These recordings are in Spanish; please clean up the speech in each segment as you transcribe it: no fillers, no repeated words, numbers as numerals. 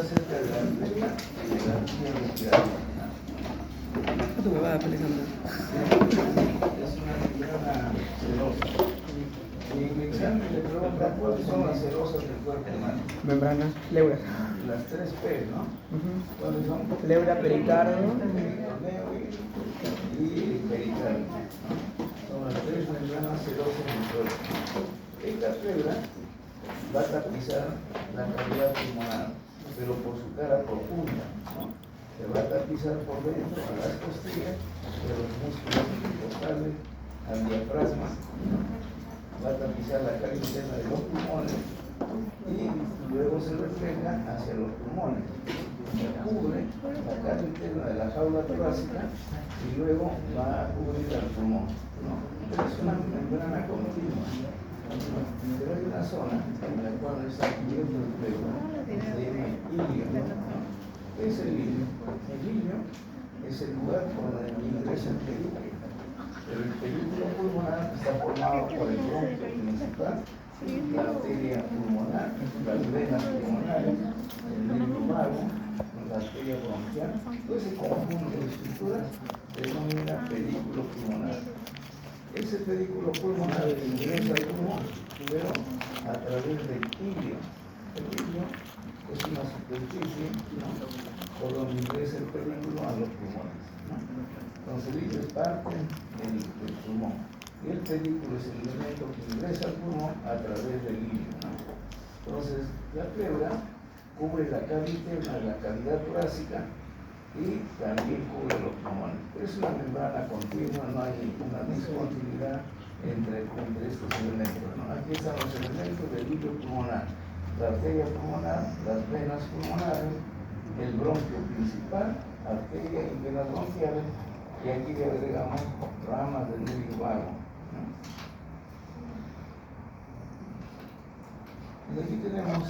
cerca de la pleura y de la vía respiratoria. Tu huevada, Alejandro. Es una membrana serosa. Y en el examen le preguntan cuáles son las serosas del cuerpo humano. Membrana, pleura. Las 3 P, ¿no? ¿Cuáles son? Pleura, pericardio. Peritoneo y pericardio. Son las 3 membranas serosas del cuerpo. Esta pleura va a tapizar la cavidad pulmonar, pero por su cara profunda, ¿no? Se va a tapizar por dentro a las costillas, de los músculos intercostales, al diafragma, va a tapizar la cara interna de los pulmones y luego se refleja hacia los pulmones. Se cubre la cara interna de la jaula torácica y luego va a cubrir al pulmón, ¿no? Es una membrana continua. Pero hay una zona en la cual está cubierto el pleura, se llama ilio, ¿no? ¿Qué es el ilio? El ilio es el lugar por donde ingresa el pedúnculo. Pero el pedúnculo pulmonar está formado por el bronquio principal, la arteria pulmonar, las venas pulmonares, el nervio vago, la arteria bronquial. Todo ese conjunto de estructuras se denomina pedículo pulmonar. Ese pedículo pulmonar ingresa al pulmón, pero a través del ilio. El ilio es una superficie, ¿no?, por donde ingresa el pedículo a los pulmones, ¿no? Entonces el ilio es parte del pulmón. Y el pedículo es el elemento que ingresa al pulmón a través del ilio, ¿no? Entonces la pleura cubre la cavidad interna de la cavidad torácica y también cubre los pulmones. Es una membrana continua, no hay ninguna discontinuidad entre estos elementos, ¿no? Aquí están los elementos del ilio pulmonar, la arteria pulmonar, las venas pulmonares, el bronquio principal, arteria y venas bronquiales, y aquí le agregamos ramas del nervio vago, ¿no? Y aquí tenemos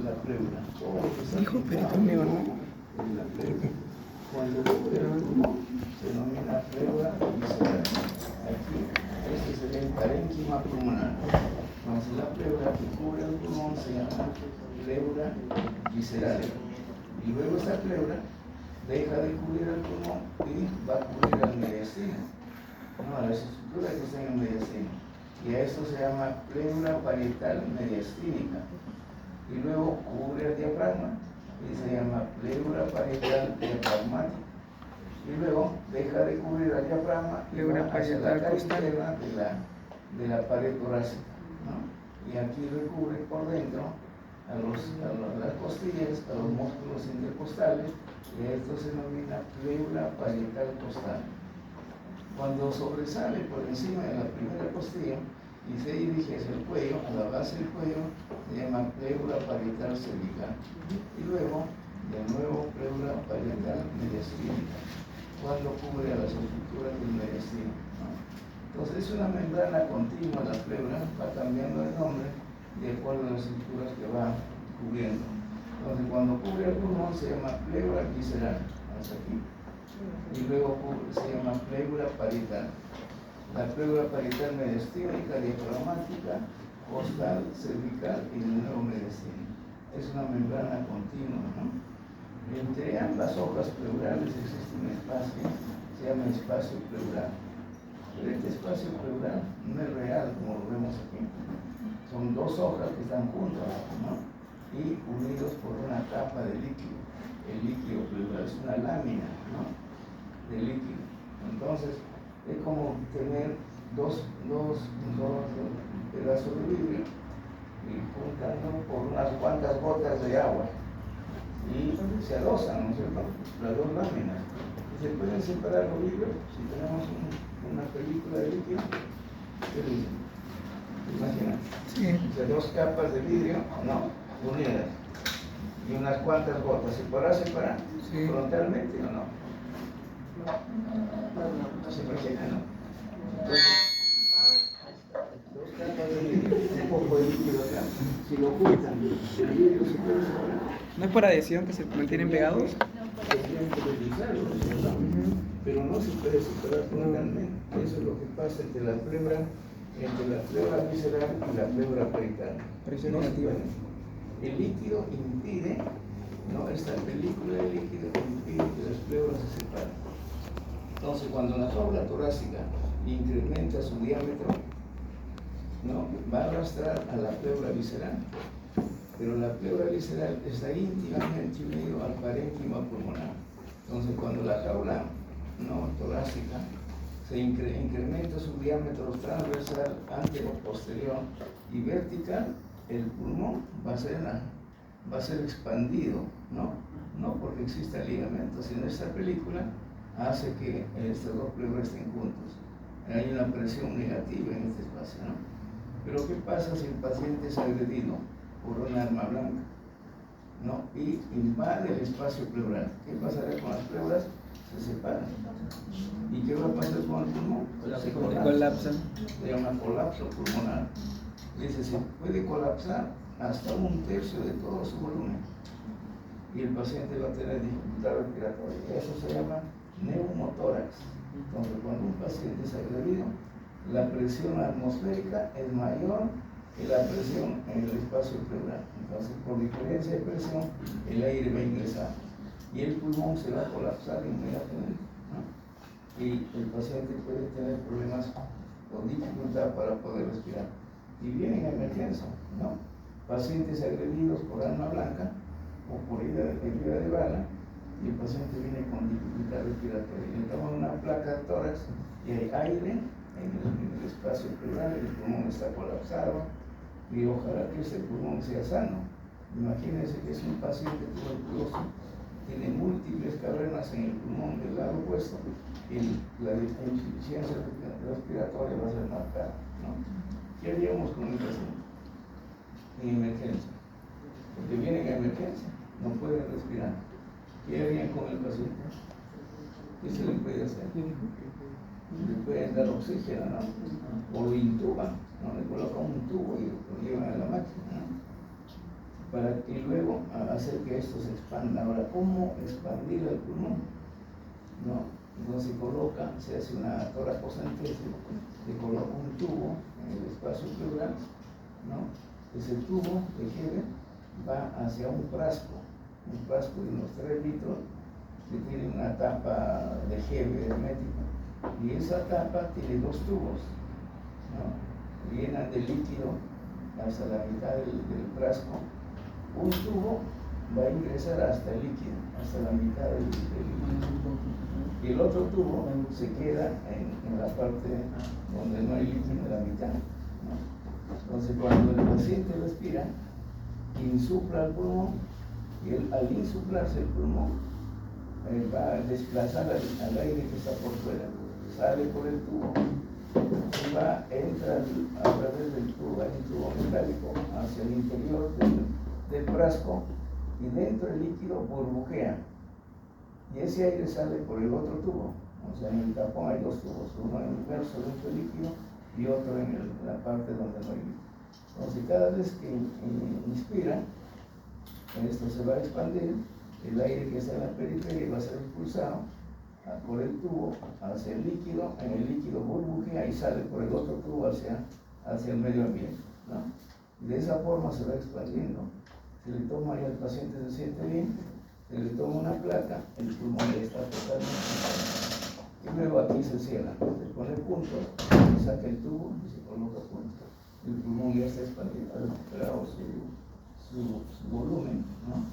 la pleura. Todo lo que está Dijo peritoneo, ¿no? la pleura. Cuando cubre el pulmón, se denomina pleura visceral. Aquí, este sería el parénquima pulmonar. Entonces, la pleura que cubre el pulmón se llama pleura visceral. Y luego esta pleura deja de cubrir el pulmón y va a cubrir el mediastino, ¿no?, a las estructuras que están en el mediastino. Y a esto se llama pleura parietal mediastínica. Y luego cubre el diafragma y se llama pleura parietal diafragmática. Y luego deja de cubrir el diafragma y va hacia la cara interna de la pared torácica, ¿no? Y aquí recubre por dentro a las costillas, a los músculos intercostales, y esto se denomina pleura parietal costal. Cuando sobresale por encima de la primera costilla y se dirige hacia el cuello, a la base del cuello, se llama pleura parietal cervical. Y luego, de nuevo, pleura parietal mediastínica, cuando cubre a las estructuras del mediastino, ¿no? Entonces es una membrana continua, la pleura va cambiando de nombre de acuerdo a las estructuras que va cubriendo. Entonces cuando cubre el pulmón se llama pleura visceral, hasta aquí, y luego se llama pleura parietal. La pleura parietal mediastínica, diafragmática, costal, cervical y de nuevo mediastino. Es una membrana continua, ¿no? Entre ambas hojas pleurales existe un espacio, se llama espacio pleural. Pero este espacio pleural no es real como lo vemos aquí. Son 2 hojas que están juntas, ¿no?, y unidos por una capa de líquido. El líquido pleural es una lámina, ¿no?, de líquido. Entonces es como tener dos pedazos de vidrio y juntando por unas cuantas gotas de agua y se adosan, ¿no es cierto?, las 2 láminas. Y se pueden separar los vidrios si tenemos una película de líquido. ¿Qué dicen? Imagina, Sí. o sea, 2 capas de vidrio, ¿no?, unidas, y unas cuantas gotas. ¿Se podrá separar? Sí. ¿Frontalmente o no? ¿Se imagina, no? Entonces, 2 capas de vidrio, un poco de líquido acá. Si lo juntan, el vidrio se puede separar. ¿No es por adhesión que se mantienen pegados? Tendrían que revisarlo, ¿no? Pero no se puede separar frontalmente. Eso es lo que pasa entre la pleura visceral y la pleura parietal. Presión No se negativa. puede. El líquido impide esta película de líquido impide que las pleuras se separen. Entonces, cuando la jaula torácica incrementa su diámetro, ¿no?, va a arrastrar a la pleura visceral, pero la pleura visceral está íntimamente unido al parénquima pulmonar. Entonces, cuando la jaula, ¿no?, torácica se incrementa su diámetro transversal, anterior, posterior y vertical, el pulmón va a ser expandido, no porque exista ligamento, sino esta película hace que estos dos pleuras estén juntos. Hay una presión negativa en este espacio, ¿no? Pero ¿qué pasa si el paciente es agredido por un arma blanca, ¿no?, y invade el espacio pleural? ¿Qué pasará con las pleuras? Se separan. ¿Y qué va a pasar con el pulmón? Se colapsa. Se llama colapso pulmonar. Dice, se puede colapsar hasta 1/3 de todo su volumen y el paciente va a tener dificultad respiratoria. Eso se llama neumotórax. Entonces, cuando un paciente es agredido, la presión atmosférica es mayor que la presión en el espacio pleural. Entonces, por diferencia de presión, el aire va a ingresar y el pulmón se va a colapsar inmediatamente, ¿no? Y el paciente puede tener problemas con dificultad para poder respirar. Y vienen emergencia, ¿no? Pacientes agredidos por arma blanca o por herida de bala, y el paciente viene con dificultad respiratoria. Le toman una placa de tórax y hay aire en el espacio pleural, el pulmón está colapsado, y ojalá que ese pulmón sea sano. Imagínense que es un paciente tuberculoso, tiene múltiples cavernas en el pulmón del lado opuesto, y la insuficiencia respiratoria va a ser marcada, ¿no? ¿Qué haríamos con el paciente en emergencia? Porque vienen a emergencia, no pueden respirar. ¿Qué harían con el paciente? ¿Qué se le puede hacer? Le pueden dar oxígeno, ¿no? O lo intuban, ¿no? Le colocan un tubo y lo llevan a la máquina, ¿no?, para que luego hacer que esto se expanda. Ahora, ¿cómo expandir el pulmón? ¿No? Entonces se hace una toracocentesis, se coloca un tubo en el espacio pleural, ¿no? Ese tubo de Heber va hacia un frasco de unos 3 litros que tiene una tapa de Heber hermética, y esa tapa tiene 2 tubos, ¿no?, llenan de líquido hasta la mitad del frasco. Un tubo va a ingresar hasta el líquido, hasta la mitad del líquido, y el otro tubo se queda en la parte donde no hay líquido, en la mitad, ¿no? Entonces, cuando el paciente respira, insufla el pulmón, y al insuflarse el pulmón va a desplazar al aire que está por fuera, sale por el tubo y entra a través del tubo, hay un tubo metálico hacia el interior del frasco, y dentro el líquido burbujea, y ese aire sale por el otro tubo. O sea, en el tapón hay 2 tubos, uno inverso dentro del líquido y otro en la parte donde no hay líquido. Entonces, cada vez que inspira, esto se va a expandir, el aire que está en la periferia va a ser expulsado por el tubo hacia el líquido, en el líquido burbujea y sale por el otro tubo hacia el medio ambiente, ¿no? Y de esa forma se va expandiendo. Se le toma y el paciente se siente bien, se le toma una placa, el pulmón ya está totalmente, y luego aquí se cierra, se pone puntos, se saca el tubo y se coloca puntos. El pulmón ya está expandido, ha recuperado su volumen, ¿no?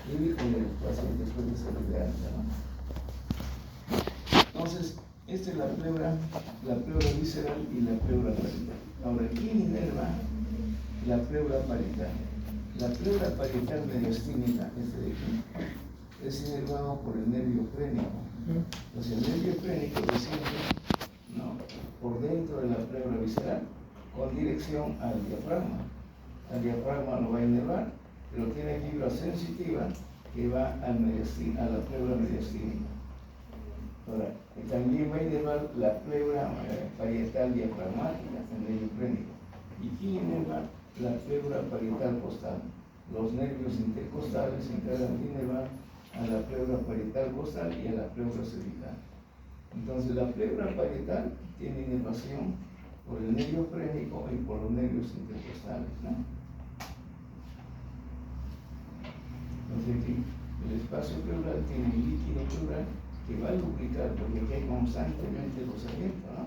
Y el paciente puede salir de alta, ¿no? Entonces, esta es la pleura visceral y la pleura parietal. Ahora, ¿quién inerva la pleura parietal? La pleura parietal mediastínica, de aquí, es inervado por el nervio frénico. Entonces, el nervio frénico desciende, ¿no?, por dentro de la pleura visceral con dirección al diafragma. El diafragma lo va a inervar, pero tiene fibra sensitiva que va a la pleura mediastínica. Ahora, también va a inervar la pleura parietal diafragmática, el nervio frénico. ¿Y quién inerva la pleura parietal costal? Los nervios intercostales se encargan de inervar a la pleura parietal costal y a la pleura cervical. Entonces, la pleura parietal tiene inervación por el nervio frénico y por los nervios intercostales, ¿no? Entonces, aquí el espacio pleural tiene líquido pleural que va a lubricar, porque aquí hay constantemente rozamiento, ¿no?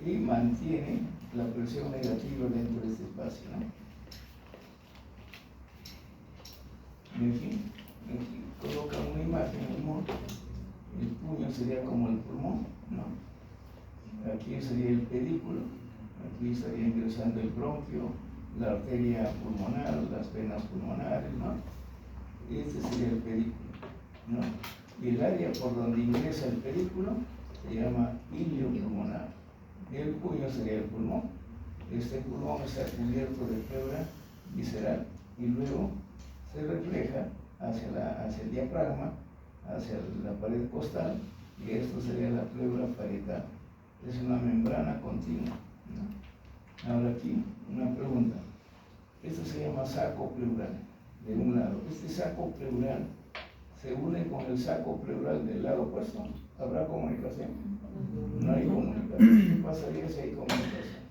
Y mantiene la presión negativa dentro de este espacio, ¿no? Y aquí coloca una imagen, el puño sería como el pulmón, ¿no? Aquí sería el pedículo, aquí estaría ingresando el bronquio, la arteria pulmonar, las venas pulmonares, ¿no? Y este sería el pedículo, ¿no? Y el área por donde ingresa el pedículo se llama ilio pulmonar. El puño sería el pulmón. Este pulmón está cubierto de pleura visceral y luego se refleja hacia el diafragma, hacia la pared costal, y esto sería la pleura parietal. Es una membrana continua, ¿no? Ahora aquí, una pregunta. Esto se llama saco pleural, de un lado. Este saco pleural se une con el saco pleural del lado opuesto. ¿Habrá comunicación? No hay comunicación. ¿Qué pasaría si hay comunicación?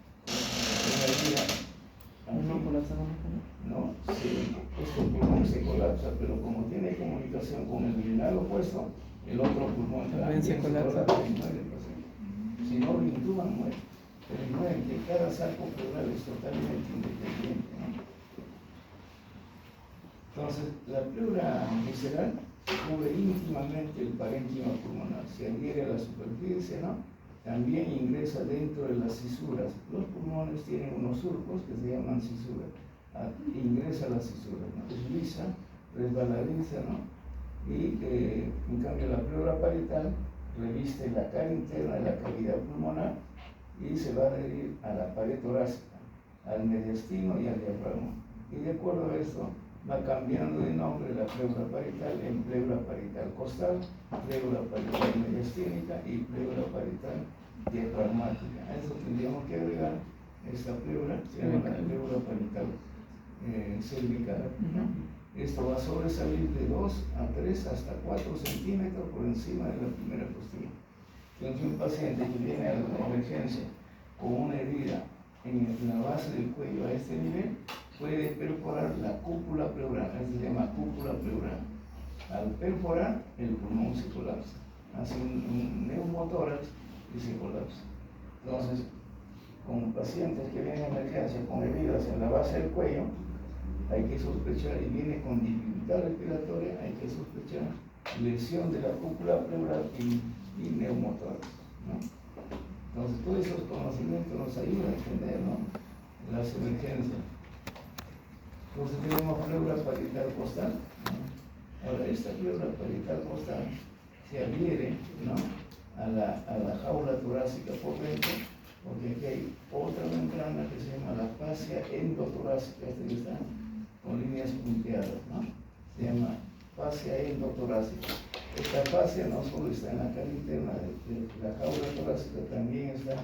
No, sí, este pulmón se colapsa, pero como tiene comunicación con el lado opuesto, el otro pulmón también se colapsa y muere. Si no lo intuban, muere. Pero ignoren que cada saco pleural es totalmente independiente, ¿no? Entonces, la pleura visceral cubre íntimamente el parénquima pulmonar, se adhiere a la superficie, ¿no? También ingresa dentro de las cisuras. Los pulmones tienen unos surcos que se llaman cisuras. Ingresa a las cisuras, ¿no? Es lisa, resbaladiza, ¿no? Y en cambio la pleura parietal reviste la cara interna de la cavidad pulmonar y se va a adherir a la pared torácica, al mediastino y al diafragma. Y de acuerdo a esto, va cambiando de nombre la pleura parietal en pleura parietal costal, pleura parietal mediastínica y pleura parietal diafragmática. A eso tendríamos que agregar esta pleura, se llama la pleura parietal cervical, ¿no? Esto va a sobresalir de 2 a 3 hasta 4 centímetros por encima de la primera costilla. Entonces, un paciente que viene a la emergencia con una herida en la base del cuello a este nivel, puede perforar la cúpula pleural, esto se llama cúpula pleural. Al perforar, el pulmón se colapsa, hace un neumotórax y se colapsa. Entonces, con pacientes que vienen a emergencia con heridas en la base del cuello, hay que sospechar, y viene con dificultad respiratoria, hay que sospechar lesión de la cúpula pleural y neumotórax, ¿no? Entonces, todos esos conocimientos nos ayudan a entender, ¿no?, las emergencias. Entonces, tenemos pleura parietal costal, ¿no? Ahora, esta pleura parietal costal se adhiere, ¿no?, a la jaula torácica por dentro, porque aquí hay otra membrana que se llama la fascia endotorácica, esta que está con líneas punteadas, ¿no? Se llama fascia endotorácica. Esta fascia no solo está en la cara interna de la jaula torácica, también está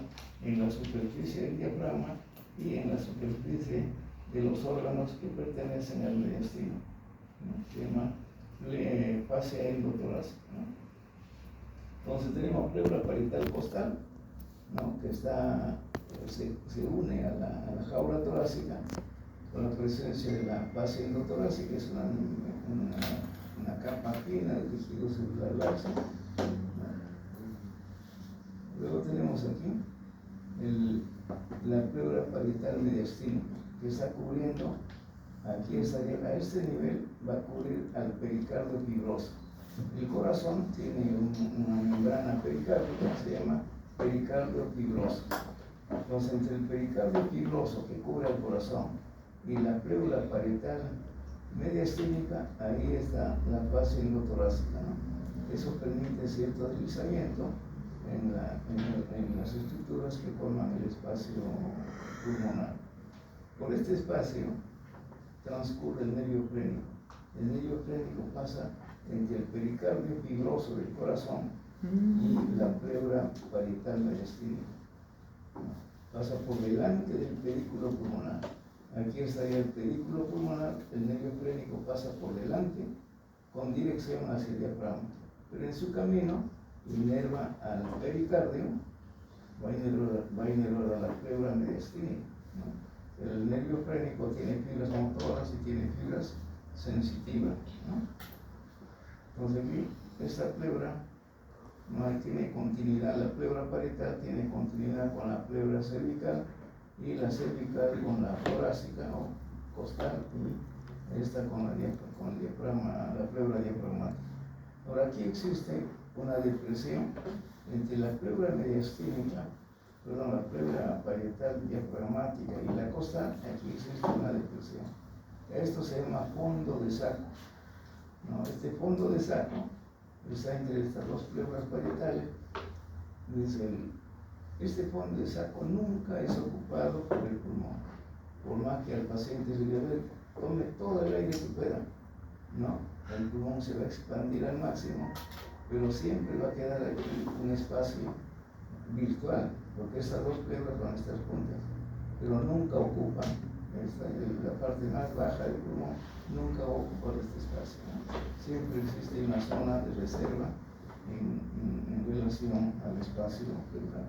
en la superficie del diafragma y en la superficie de los órganos que pertenecen al mediastino, ¿no? Se llama fascia endotorácica, ¿no? Entonces tenemos pleura parietal costal, ¿no?, que se une a la jaula torácica con la presencia de la fascia endotorácica, que es una capa fina de tejido celular laxo. Luego tenemos aquí la pleura parietal mediastínica, que está cubriendo, aquí estaría, a este nivel va a cubrir al pericardio fibroso. El corazón tiene una membrana pericárdica que se llama pericardio fibroso. Entonces, entre el pericardio fibroso que cubre el corazón y la pleura parietal mediastínica, ahí está la fascia endotorácica, ¿no? Eso permite cierto deslizamiento en las estructuras que forman el espacio pulmonar. Por este espacio transcurre el nervio plénico. El nervio plénico pasa entre el pericardio fibroso del corazón y la pleura parietal mediastínica. Pasa por delante del pedículo pulmonar. Aquí estaría el pedículo pulmonar, el nervio plénico pasa por delante con dirección hacia el diafragma, pero en su camino inerva al pericardio, va a inervar a la pleura mediastínica, ¿no? El nervio plénico tiene fibras motoras y tiene fibras sensitivas, ¿no? Entonces aquí, esta pleura no tiene continuidad, la pleura parietal tiene continuidad con la pleura cervical y la cervical con la torácica o costal y esta con el diafragma, la pleura diafragmática. Ahora aquí existe una depresión entre la pleura mediastínica, la pleura parietal diafragmática y la costal. Aquí existe una depresión. Esto se llama fondo de saco. ¿No? Este fondo de saco está entre estas dos pleuras parietales. Este fondo de saco nunca es ocupado por el pulmón, por más que al paciente se le diga, tome todo el aire que pueda, ¿no? El pulmón se va a expandir al máximo, pero siempre va a quedar aquí un espacio virtual, porque estas dos pleuras van a estar juntas, pero nunca ocupan la parte más baja del pulmón, nunca va a ocupar este espacio, ¿no? Siempre existe una zona de reserva en relación al espacio pleural.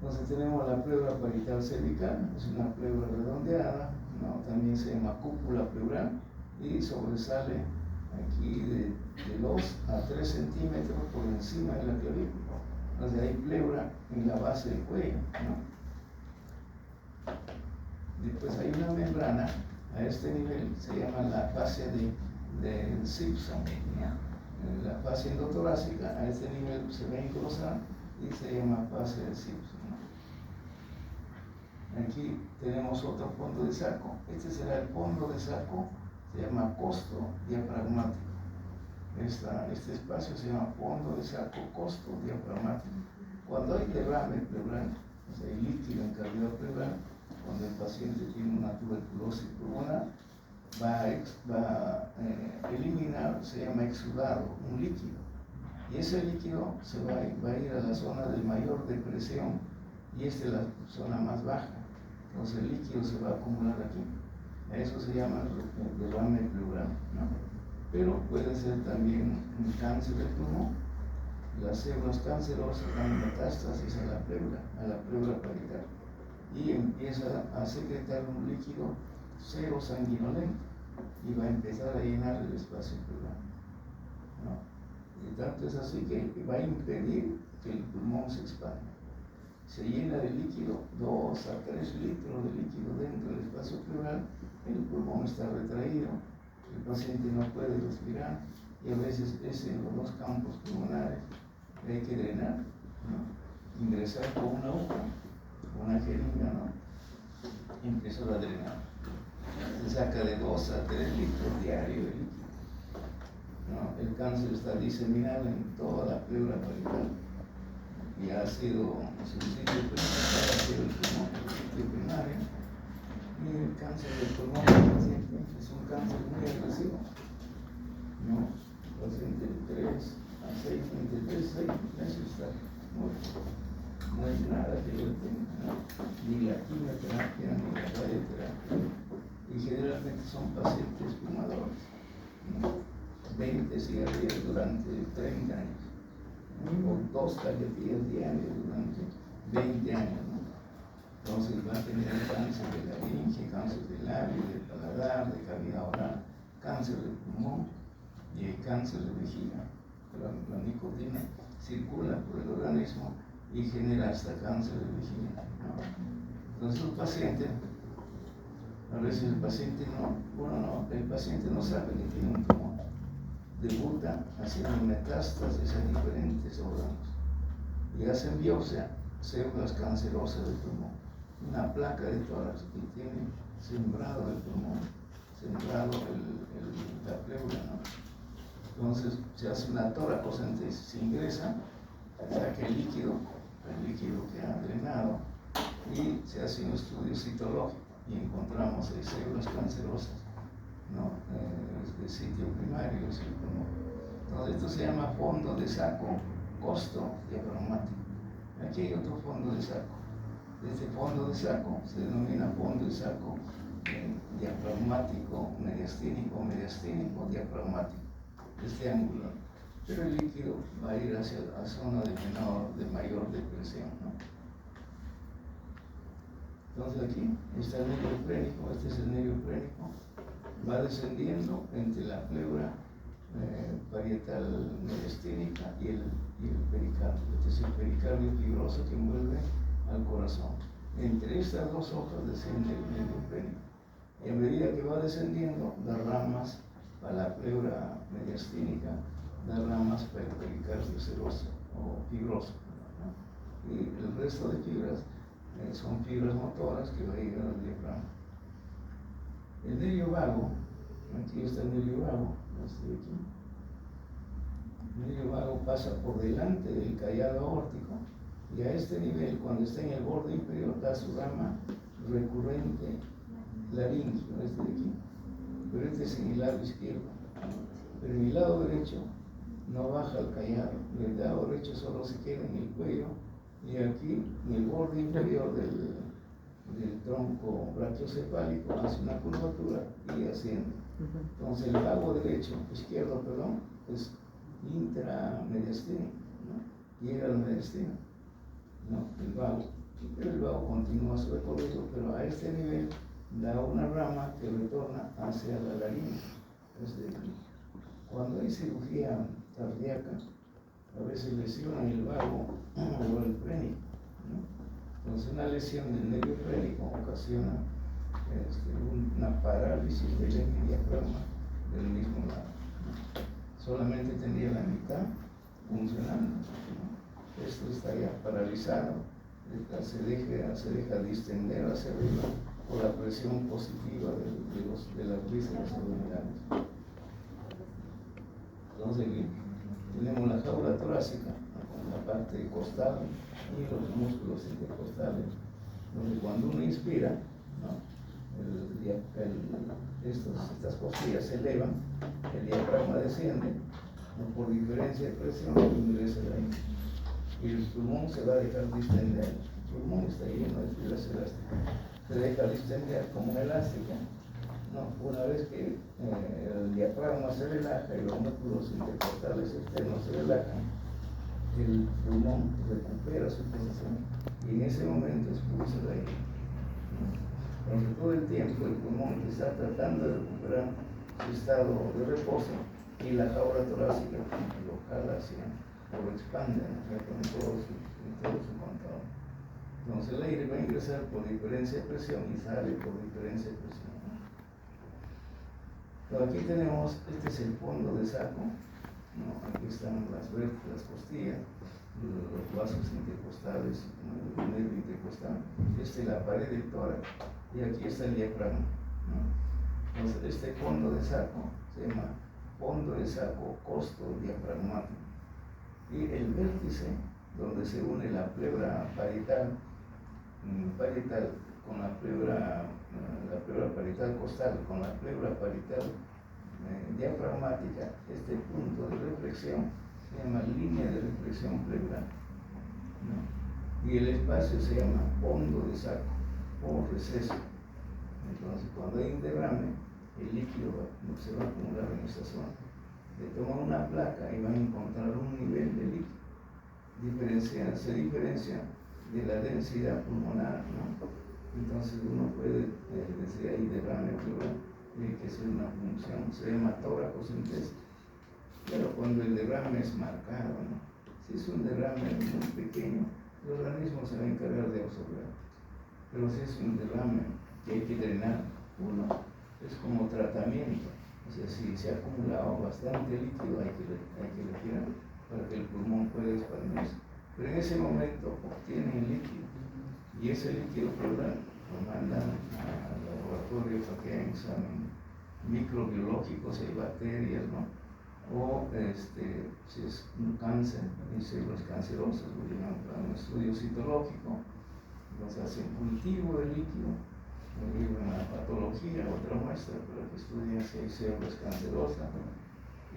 Entonces tenemos la pleura parietal cervical, es una pleura redondeada, ¿no? También se llama cúpula pleural y sobresale aquí de 2 a 3 centímetros por encima de la clavícula. Entonces hay pleura en la base del cuello, ¿no? Después hay una membrana a este nivel, se llama la fascia de Simpson, ¿no? La fascia endotorácica a este nivel se va a engrosar y se llama fascia de Simpson, ¿no? Aquí tenemos otro fondo de saco. Este será el fondo de saco, se llama costo diafragmático. Este espacio se llama fondo de saco, costo diafragmático. Cuando hay derrame pleural, o sea, hay líquido en cavidad pleural, cuando el paciente tiene una tuberculosis pulmonar, va a eliminar, se llama exudado, un líquido. Y ese líquido se va a ir a la zona de mayor depresión y esta es la zona más baja. Entonces el líquido se va a acumular aquí. A eso se llama derrame pleural, ¿no? Pero puede ser también un cáncer del pulmón. Las células cancerosas dan metástasis a la pleura parietal y empieza a secretar un líquido cero sanguinolento y va a empezar a llenar el espacio pleural, ¿no? Y tanto es así que va a impedir que el pulmón se expanda. Se llena de líquido, 2 a 3 litros de líquido dentro del espacio pleural, el pulmón está retraído, el paciente no puede respirar y a veces es en los dos campos pulmonares hay que drenar, ¿no? Ingresar con una aguja, una jeringa, ¿no? Y empezar a drenar. Se saca de 2 a 3 litros diarios de líquido, ¿no? El cáncer está diseminado en toda la pleura parietal y ha sido su sitio principal, ha sido el pulmón, el sitio primario. Y el cáncer del pulmón del paciente es un cáncer muy agresivo, ¿no? El paciente de 3 a 6 meses está muerto. No hay nada que lo tenga, ¿no? Ni la quimioterapia, ni la radioterapia. Y generalmente son pacientes fumadores, ¿no? 20 cigarrillos durante 30 años, ¿no? O 2 cajetillas diarias durante 20 años, ¿no? Entonces va a tener cáncer de laringe, cáncer de labio, de paladar, de cavidad oral, cáncer de pulmón y el cáncer de vejiga. La nicotina circula por el organismo y genera hasta cáncer de vejiga, ¿no? Entonces el paciente, a veces el paciente el paciente no sabe que tiene un tumor. Debuta haciendo metástasis en diferentes órganos y hacen biopsia, células cancerosas del pulmón, una placa de tórax que tiene sembrado el pulmón, sembrado la pleura, ¿no? Entonces se hace una toracocentesis, se ingresa, se saca el líquido que ha drenado y se hace un estudio citológico y encontramos células cancerosas, ¿no? De sitio primario, es el pulmón. Entonces esto se llama fondo de saco, costo diafragmático. Aquí hay otro fondo de saco. Este fondo de saco se denomina fondo de saco diafragmático, mediastínico, diafragmático. Este ángulo, pero el líquido va a ir hacia la zona de mayor depresión, ¿no? Entonces aquí está el nervio plénico, este es el nervio plénico, va descendiendo entre la pleura parietal mediastínica y el pericardio. Este es el pericardio fibroso que envuelve al corazón. Entre estas dos hojas desciende el nervio pénico. Y a medida que va descendiendo, da ramas para la pleura mediastínica, da ramas para el pericardio seroso o fibroso, ¿no? Y el resto de fibras son fibras motoras que va a llegar al diafragma. El nervio vago, aquí está el nervio vago, este de aquí. El nervio vago pasa por delante del callado aórtico y a este nivel, cuando está en el borde inferior, da su rama recurrente laríngeo, este de aquí. Pero este es en el lado izquierdo. Pero en el lado derecho no baja al callado. El lado derecho solo se queda en el cuello y aquí en el borde inferior del tronco brachiocefálico hace una curvatura y asciende. Entonces el vago izquierdo, es intramediastino, ¿no? Llega al mediastino, ¿no? El vago continúa su recorrido, pero a este nivel da una rama que retorna hacia la laringe. Cuando hay cirugía cardíaca, a veces lesionan el vago o el pénico, ¿no? Entonces una lesión del nervio pénico ocasiona una parálisis del diafragma del mismo lado, ¿no? Solamente tendría la mitad funcionando, ¿no? Esto está ya paralizado, se deja distender hacia arriba por la presión positiva de las vísceras abdominales. Entonces tenemos la jaula torácica, ¿no? La parte costal y los músculos intercostales, donde cuando uno inspira, ¿no? Estas costillas se elevan, el diafragma desciende, ¿no? Por diferencia de presión ingresa el aire y el pulmón se va a dejar distender. El pulmón está lleno de fibras elásticas, se deja distender como elástica, ¿no? Una vez que el diafragma se relaja y los músculos intercostales externos se relajan, el pulmón recupera su posición y en ese momento expulsa el aire, ¿no? Durante todo el tiempo el pulmón está tratando de recuperar su estado de reposo y la jaula torácica lo jala hacia, lo expande, ¿no? Con todo su control. Entonces el aire va a ingresar por diferencia de presión y sale por diferencia de presión, ¿no? Pero aquí tenemos, este es el fondo de saco, ¿no? Aquí están las vértebras, las costillas, los vasos intercostales, ¿no? El nervio intercostal, esta es la pared del tórax y aquí está el diafragma, ¿no? Entonces este fondo de saco se llama fondo de saco costo diafragmático y el vértice donde se une la pleura parietal con la pleura parietal costal con la pleura parietal diafragmática, este punto de reflexión se llama línea de reflexión pleural, ¿no? Y el espacio se llama fondo de saco o receso. Entonces cuando hay un derrame, el líquido se va a acumular en esta zona. Le toman una placa y van a encontrar un nivel de líquido. Se diferencia de la densidad pulmonar, ¿no? Entonces uno puede decir ahí derrame pleural, tiene que ser una función, se llama toracocentesis. Pero cuando el derrame es marcado, ¿no? Si es un derrame muy pequeño, el organismo se va a encargar de absorber. Pero si es un derrame que hay que drenar, uno es como tratamiento. O sea, si se ha acumulado bastante líquido, hay que retirar para que el pulmón pueda expandirse. Pero en ese momento obtienen el líquido y ese líquido pleural lo mandan al laboratorio para que hagan examen microbiológico, si hay bacterias, ¿no? O si es un cáncer, hay células cancerosas, lo llevan para un estudio citológico. Entonces hacen cultivo de líquido, lo llevan a patología, otra muestra para que estudien si hay células cancerosas,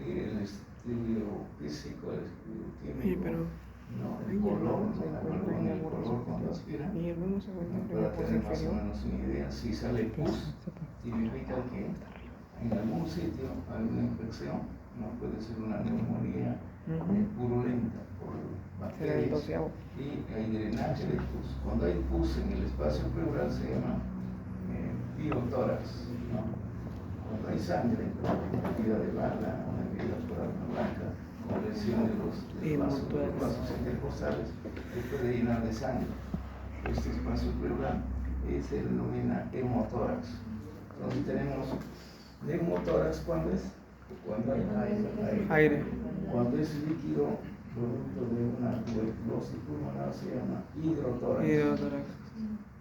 y el estudio físico, el estudio químico, no, el color, el color cuando aspiran, para tener más o menos una idea. Si sale pus, significa que en algún sitio hay una infección, no puede ser una neumonía purulenta por bacterias, y hay drenaje de pus. Cuando hay pus en el espacio pleural se llama biotórax, ¿no? Cuando hay sangre, una herida de bala, una herida por arma blanca, infección de los vasos intercostales que puede llenar de sangre. Este espacio pleural se denomina hemotórax. Entonces tenemos neumotórax, ¿cuándo es? Cuando hay aire. Cuando es líquido producto de una tuberculosis pulmonar se llama hidrotórax.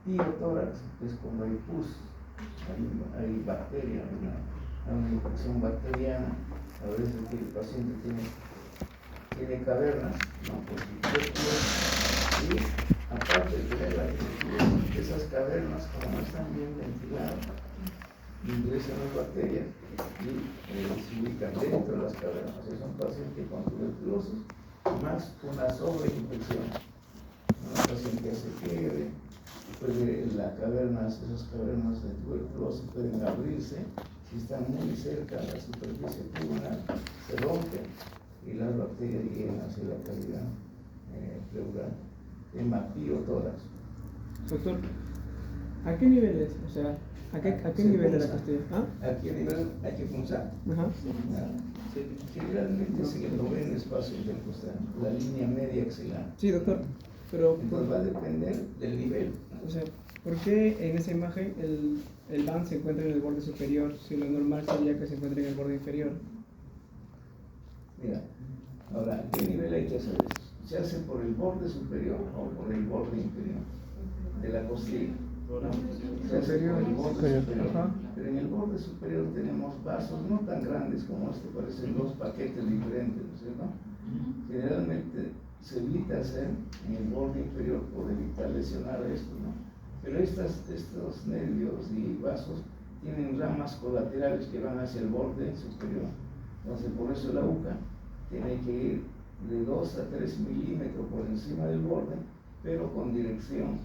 Hidrotórax es cuando hay pus, hay bacteria, una infección bacteriana. A veces el paciente tiene cavernas, ¿no? Por y aparte de tener la tuberculosis, esas cavernas, como no están bien ventiladas, ingresan las bacterias y se ubican dentro de las cavernas. Es un paciente con tuberculosis más una sobreinfección. Un paciente se quiebre, esas cavernas de tuberculosis pueden abrirse. Si están muy cerca de la superficie pulmonar, se rompen y las bacterias llegan hacia la cavidad pleural. Hematotórax. Doctor, ¿a qué nivel es? O sea, ¿a qué nivel de la costilla? ¿A qué nivel hay que punzar? Ajá. Generalmente es en el noveno espacio intercostal, la línea media axilar. Sí, doctor, pero entonces va a depender del nivel. O sea, ¿por qué en esa imagen el band se encuentra en el borde superior si lo normal sería que se encuentre en el borde inferior? Mira, ahora, ¿qué nivel hay que hacer esto? ¿Se hace por el borde superior o por el borde inferior de la costilla? Se hace por el borde superior. Ajá. Pero en el borde superior tenemos vasos no tan grandes como este, parecen dos paquetes diferentes, ¿no es cierto? Generalmente se evita hacer en el borde inferior por evitar lesionar esto, ¿no? Pero estos nervios y vasos tienen ramas colaterales que van hacia el borde superior. Entonces, por eso la aguja tiene que ir de 2 a 3 milímetros por encima del borde, pero con dirección,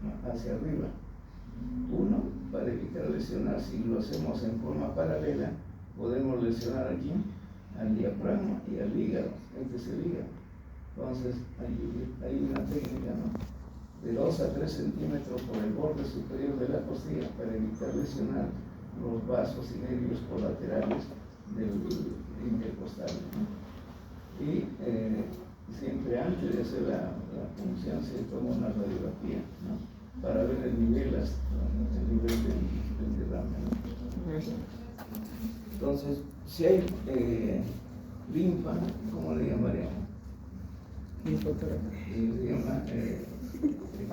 ¿no?, hacia arriba. Uno, para evitar lesionar, si lo hacemos en forma paralela, podemos lesionar aquí al diafragma y al hígado. Este es el hígado. Entonces, hay una técnica, ¿no?, de 2 a 3 centímetros por el borde superior de la costilla para evitar lesionar los vasos y nervios colaterales del intercostal, ¿no? Y siempre antes de hacer la punción se toma una radiografía, ¿no?, para ver el nivel del derrame, ¿no? Entonces, si hay linfa, ¿cómo le llamaríamos? Linfotórax. Se llama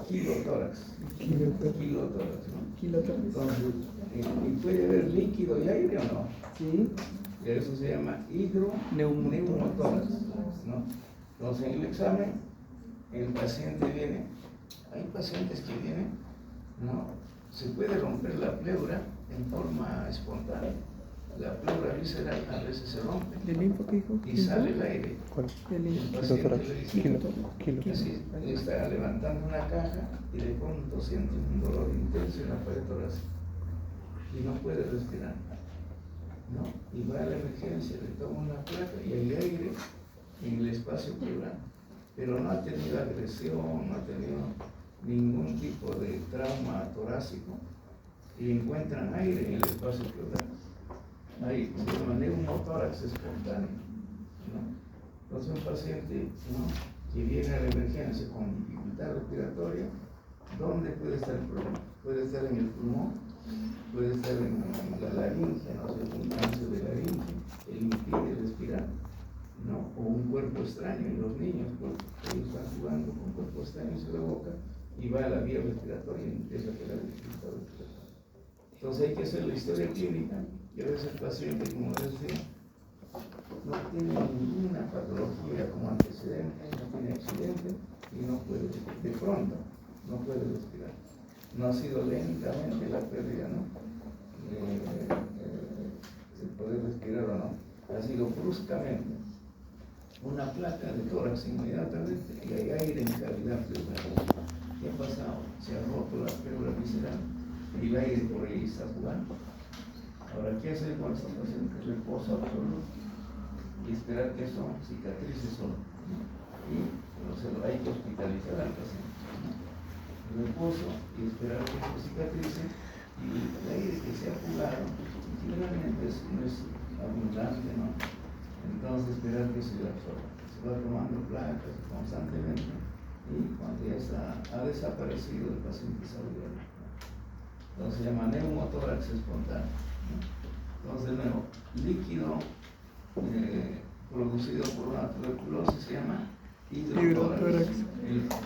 kilotórax. Kilotórax, ¿no? Kilotórax. Entonces, ¿y puede haber líquido y aire o no? Sí. Eso se llama hidroneumotórax, ¿no? Entonces, en el examen, el paciente viene, hay pacientes que vienen, ¿no? Se puede romper la pleura en forma espontánea. La pleura visceral a veces se rompe. ¿De linfo qué dijo? Y sale el aire. ¿Cuál? El linfo. El paciente le dice, así, está levantando una caja y de pronto siente un dolor intenso en la pared torácica y no puede respirar, ¿no? Y va a la emergencia, le toma una placa y hay aire en el espacio pleural, pero no ha tenido agresión, no ha tenido ningún tipo de trauma torácico y encuentran aire en el espacio pleural. Ahí se llama neumotórax espontáneo, ¿no? Entonces un paciente, ¿no?, que viene a la emergencia con dificultad respiratoria, ¿dónde puede estar el problema? Puede estar en el pulmón, puede estar en la laringe, ¿no?, un cáncer de laringe, que impide respirar, ¿no?, o un cuerpo extraño en los niños, porque ellos están jugando con cuerpos extraños en la boca y va a la vía respiratoria y empieza a quedar dificultad respiratoria. Entonces hay que hacer la historia clínica y a veces el paciente, como les decía, no tiene ninguna patología como antecedente, no tiene accidente y no puede, de pronto, no puede respirar. No ha sido lentamente la pérdida, ¿no?, de poder respirar o no. Ha sido bruscamente. Una placa de tórax inmediatamente y hay aire en cavidad pleural. ¿Qué ha pasado? Se ha roto la pleura visceral y el aire por ahí está jugando. Ahora, ¿qué hacer con estos pacientes? Reposo absoluto y esperar que eso cicatrice solo, ¿no? Y hay que hospitalizar al paciente, ¿no? Reposo y esperar que eso cicatrice y el aire que se ha jugado generalmente no es abundante, ¿no?, en vamos a esperar que se absorba. Se va tomando placas constantemente y cuando ya ha desaparecido el paciente salió. Entonces se llama neumotórax espontáneo, ¿no? Entonces, de nuevo, líquido producido por una tuberculosis se llama hidrotórax.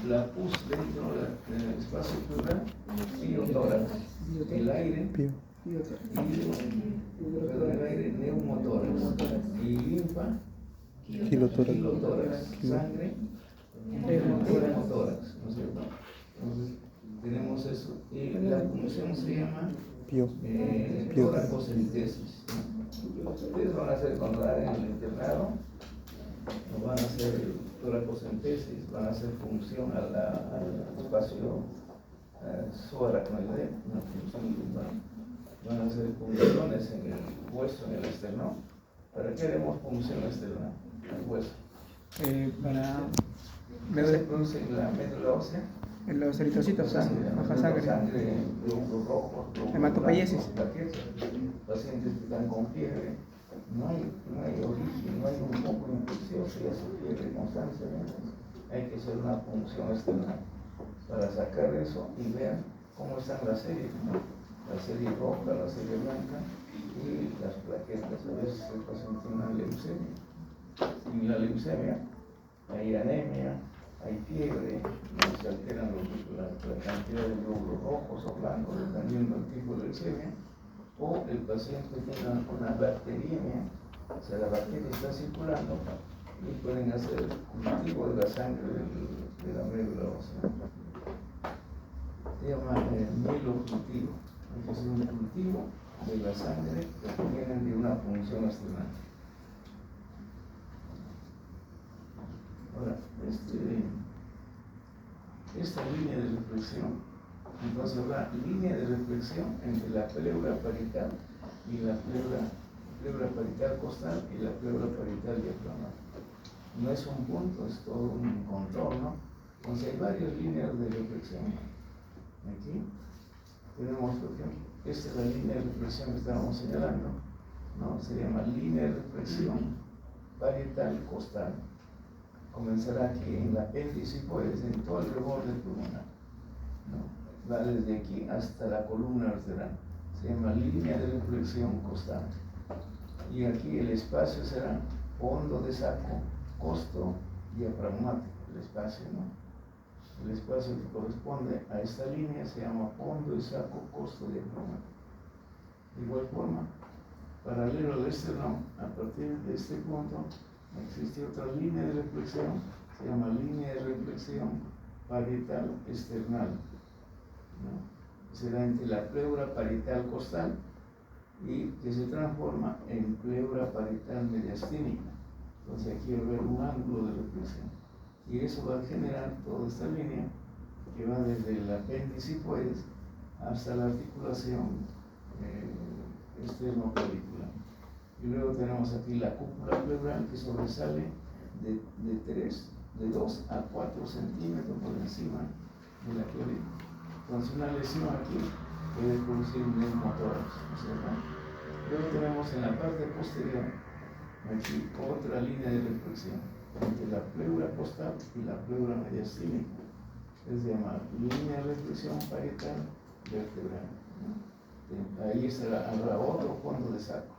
La pus dentro del espacio pleural, biotórax. El aire, el aire, neumotórax. Y linfa, kilotórax. Sangre, neumotórax, ¿no es cierto? Entonces, tenemos eso. Y la función se llama toracocentesis. Ustedes van a hacer cuando hagan el internado, no van a hacer toracocentesis, van a hacer función al espacio subaracnoide, una función lumbar. Van a hacer funciones en el hueso, en el esternón. ¿Para qué haremos función externa al hueso? Para ¿Qué se produce en la médula ósea? en los eritrocitos, baja sangre, glóbulos rojos, hematopoiesis, pacientes que están con fiebre, no hay origen, no hay un poco infeccioso, ya se fiebre constantemente. Hay que hacer una punción externa para sacar eso y ver cómo están las series, ¿no? La serie roja, la serie blanca y las plaquetas. A veces el paciente tiene una leucemia. Y en la leucemia hay anemia, hay fiebre, ¿no? Se alteran la cantidad de glóbulos rojos o blancos dependiendo del tipo de leucemia, o el paciente tiene una bacteriemia, o sea, la bacteria está circulando y pueden hacer cultivo de la sangre de la médula ósea. Se llama mielocultivo. Hay que hacer un cultivo de la sangre que provienen de una función externa. Ahora, esta línea de reflexión, entonces habrá línea de reflexión entre la pleura parietal y la pleura parietal costal y la pleura parietal diafragmal. No es un punto, es todo un contorno. Entonces hay varias líneas de reflexión. Aquí tenemos, por ejemplo, esta es la línea de reflexión que estábamos señalando, ¿no? Se llama línea de reflexión parietal costal. Comenzará aquí en la apéndice, pues, en todo el reborde pulmonar, ¿no? Va desde aquí hasta la columna vertebral. Se llama línea de reflexión costal. Y aquí el espacio será fondo de saco, costo diafragmático, el espacio, ¿no? El espacio que corresponde a esta línea se llama fondo de saco, costo diafragmático. De igual forma, paralelo al esternón, a partir de este punto, existe otra línea de reflexión, se llama línea de reflexión parietal external, ¿no? Será entre la pleura parietal costal y que se transforma en pleura parietal mediastínica. Entonces aquí va a haber un ángulo de reflexión y eso va a generar toda esta línea que va desde el apéndice pues hasta la articulación externo-clavicular. Y luego tenemos aquí la cúpula pleural que sobresale de 2 a 4 centímetros por encima de la clavícula. Entonces una lesión aquí puede producir un neumotórax, ¿no es cierto? Luego tenemos en la parte posterior aquí otra línea de reflexión entre la pleura costal y la pleura mediastínica. Se llama línea de reflexión parietal vertebral, ¿no? Ahí habrá otro fondo de saco.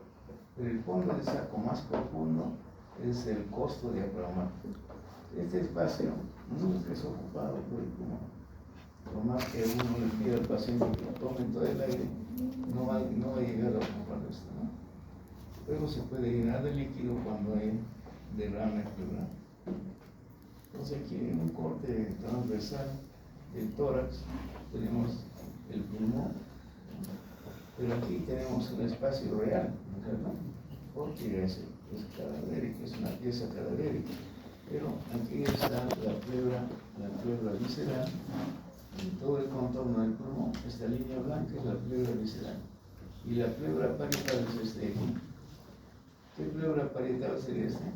Pero el fondo de saco más profundo es el costo diafragmático. Este espacio nunca es ocupado por el pulmón. Por más que uno le pida al paciente que tome todo el aire, no va a llegar a ocupar esto, ¿no? Luego se puede llenar de líquido cuando hay derrame pleural. Entonces aquí en un corte transversal del tórax tenemos el pulmón, pero aquí tenemos un espacio real, ¿no es cierto? Porque es cadavérico, es una pieza cadavérica, pero aquí está la pleura visceral, en todo el contorno del pulmón, esta línea blanca es la pleura visceral, y la pleura parietal es este aquí. ¿Qué pleura parietal sería este?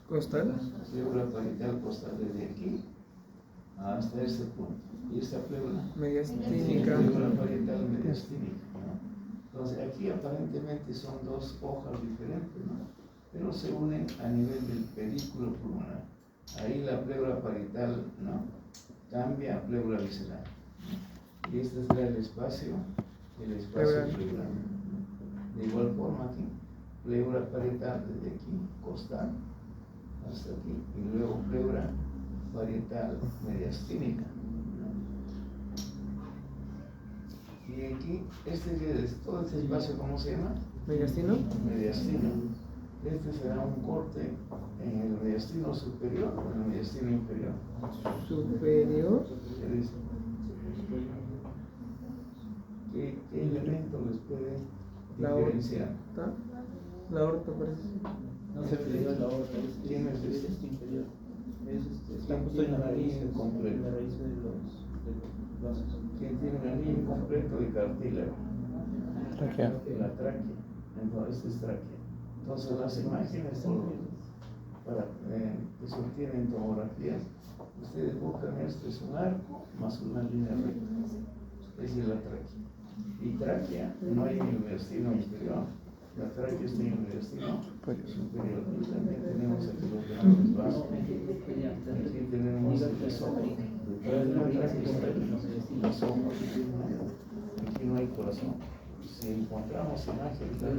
Costal. La pleura parietal costal desde aquí hasta este punto. Y esta pleura mediastínica. Pleura parietal mediastínica, ¿no? Entonces aquí aparentemente son dos hojas diferentes, ¿no? pero se unen a nivel del pedículo pulmonar. Ahí la pleura parietal, ¿no?, cambia a pleura visceral. Y este será el espacio pleural. De igual forma aquí, pleura parietal desde aquí, costal, hasta aquí, y luego pleura parietal mediastínica. Y aquí, todo este espacio, ¿cómo se llama? ¿Mediastino? Mediastino. Este será un corte en el mediastino superior o en el mediastino inferior. Superior. ¿Qué elemento les puede La diferenciar? La aorta parece. No se peleó la aorta, ¿Quién es este? Es inferior. Está ¿Quién justo en tiene la un raíz, anillo en completo? la raíz de los vasos. ¿Quién tiene un anillo incompleto de cartílago? Tráquea. La tráquea. Entonces, esta es tráquea. Entonces, las imágenes que se obtienen en tomografías, ustedes buscan esto, es un arco más una línea recta. Esa es la tráquea. Y tráquea no hay en el mediastino inferior. La tráquea está en el mediastino superior. Y también tenemos aquí los grandes vasos. Aquí tenemos el esófago. Detrás de la tráquea está el esófago. Aquí no hay corazón. Si encontramos imágenes de el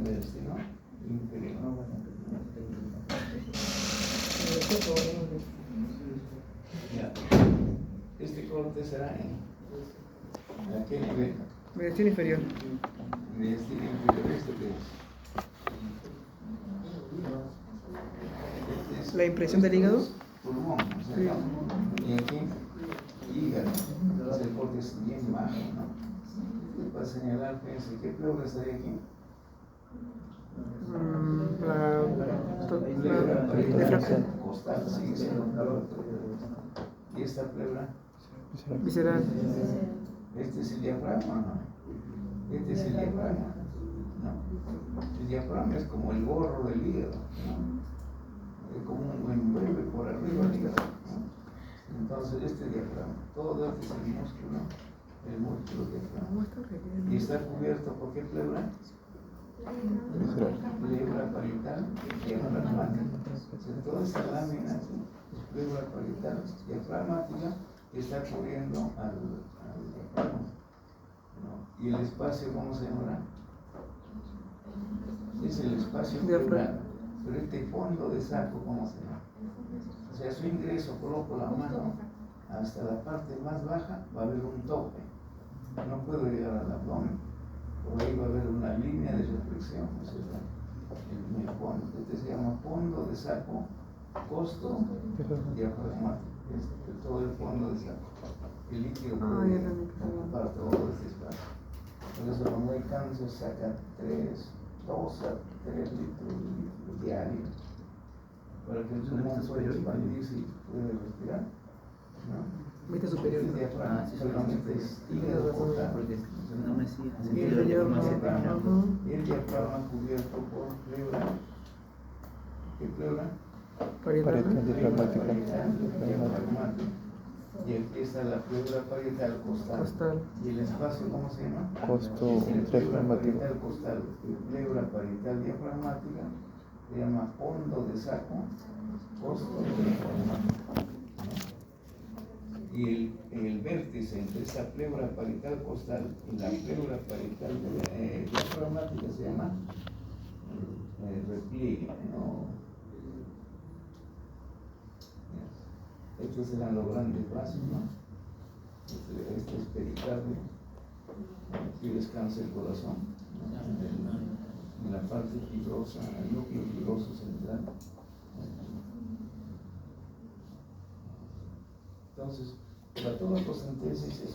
mediastino inferior. Ya. Este corte será ¿a qué nivel? Mediastino inferior. Mediastino inferior, ¿esto qué es? La impresión del hígado. Pulmón, o sea, y aquí, hígado. Entonces el corte es bien bajo, ¿no? Para señalar, fíjense, ¿qué pleura estaría aquí? La defracción. Costal, sigue siendo pleura. ¿Y esta pleura? Visceral. Este es el diafragma, ¿no? Este es el diafragma, ¿no? El diafragma es como el gorro del hígado, ¿no? Es como un envuelve por arriba del hígado, ¿no? Entonces, este diafragma, todo este es el músculo diafragma. Y está cubierto por qué pleura? Pleura parietal diafragmática. Toda esta lámina aquí, pleura parietal diafragmática, que está cubriendo al diafragma, ¿no? Y el espacio, ¿cómo se llamará? Es el espacio pleural. Pero este fondo de saco, ¿cómo se llama? O sea, su ingreso, coloco la mano hasta la parte más baja, va a haber un tope. No puedo llegar al abdomen. Por ahí va a haber una línea de reflexión, ¿no es cierto? En el fondo. Este se llama fondo de saco, costo diafragmático. Es todo el fondo de saco. El líquido puede ocupar todo este espacio. Por eso cuando hay cáncer sacan 2 a 3 litros de líquido diario para que el pulmón pueda expandirse y pueda respirar, ¿no? Vista superior. El diafragma solamente es hígado portal. No me sigue. El diafragma cubierto por pleura. ¿Qué pleura? Parietal. Diafragmática. Y empieza la pleura parietal costal. ¿Y el espacio cómo se llama? Costo diafragmático. Costal. Pleura parietal diafragmática se llama fondo de saco, costo diafragmático. Y el vértice entre esa pleura parietal costal y la pleura parietal diafragmática se llama repliegue, ¿no? Estos eran los grandes vasos, ¿no? Este es pericardio. Aquí descansa el corazón, ¿no? En la parte fibrosa, el núcleo fibroso central. Entonces, la tomacocentesis es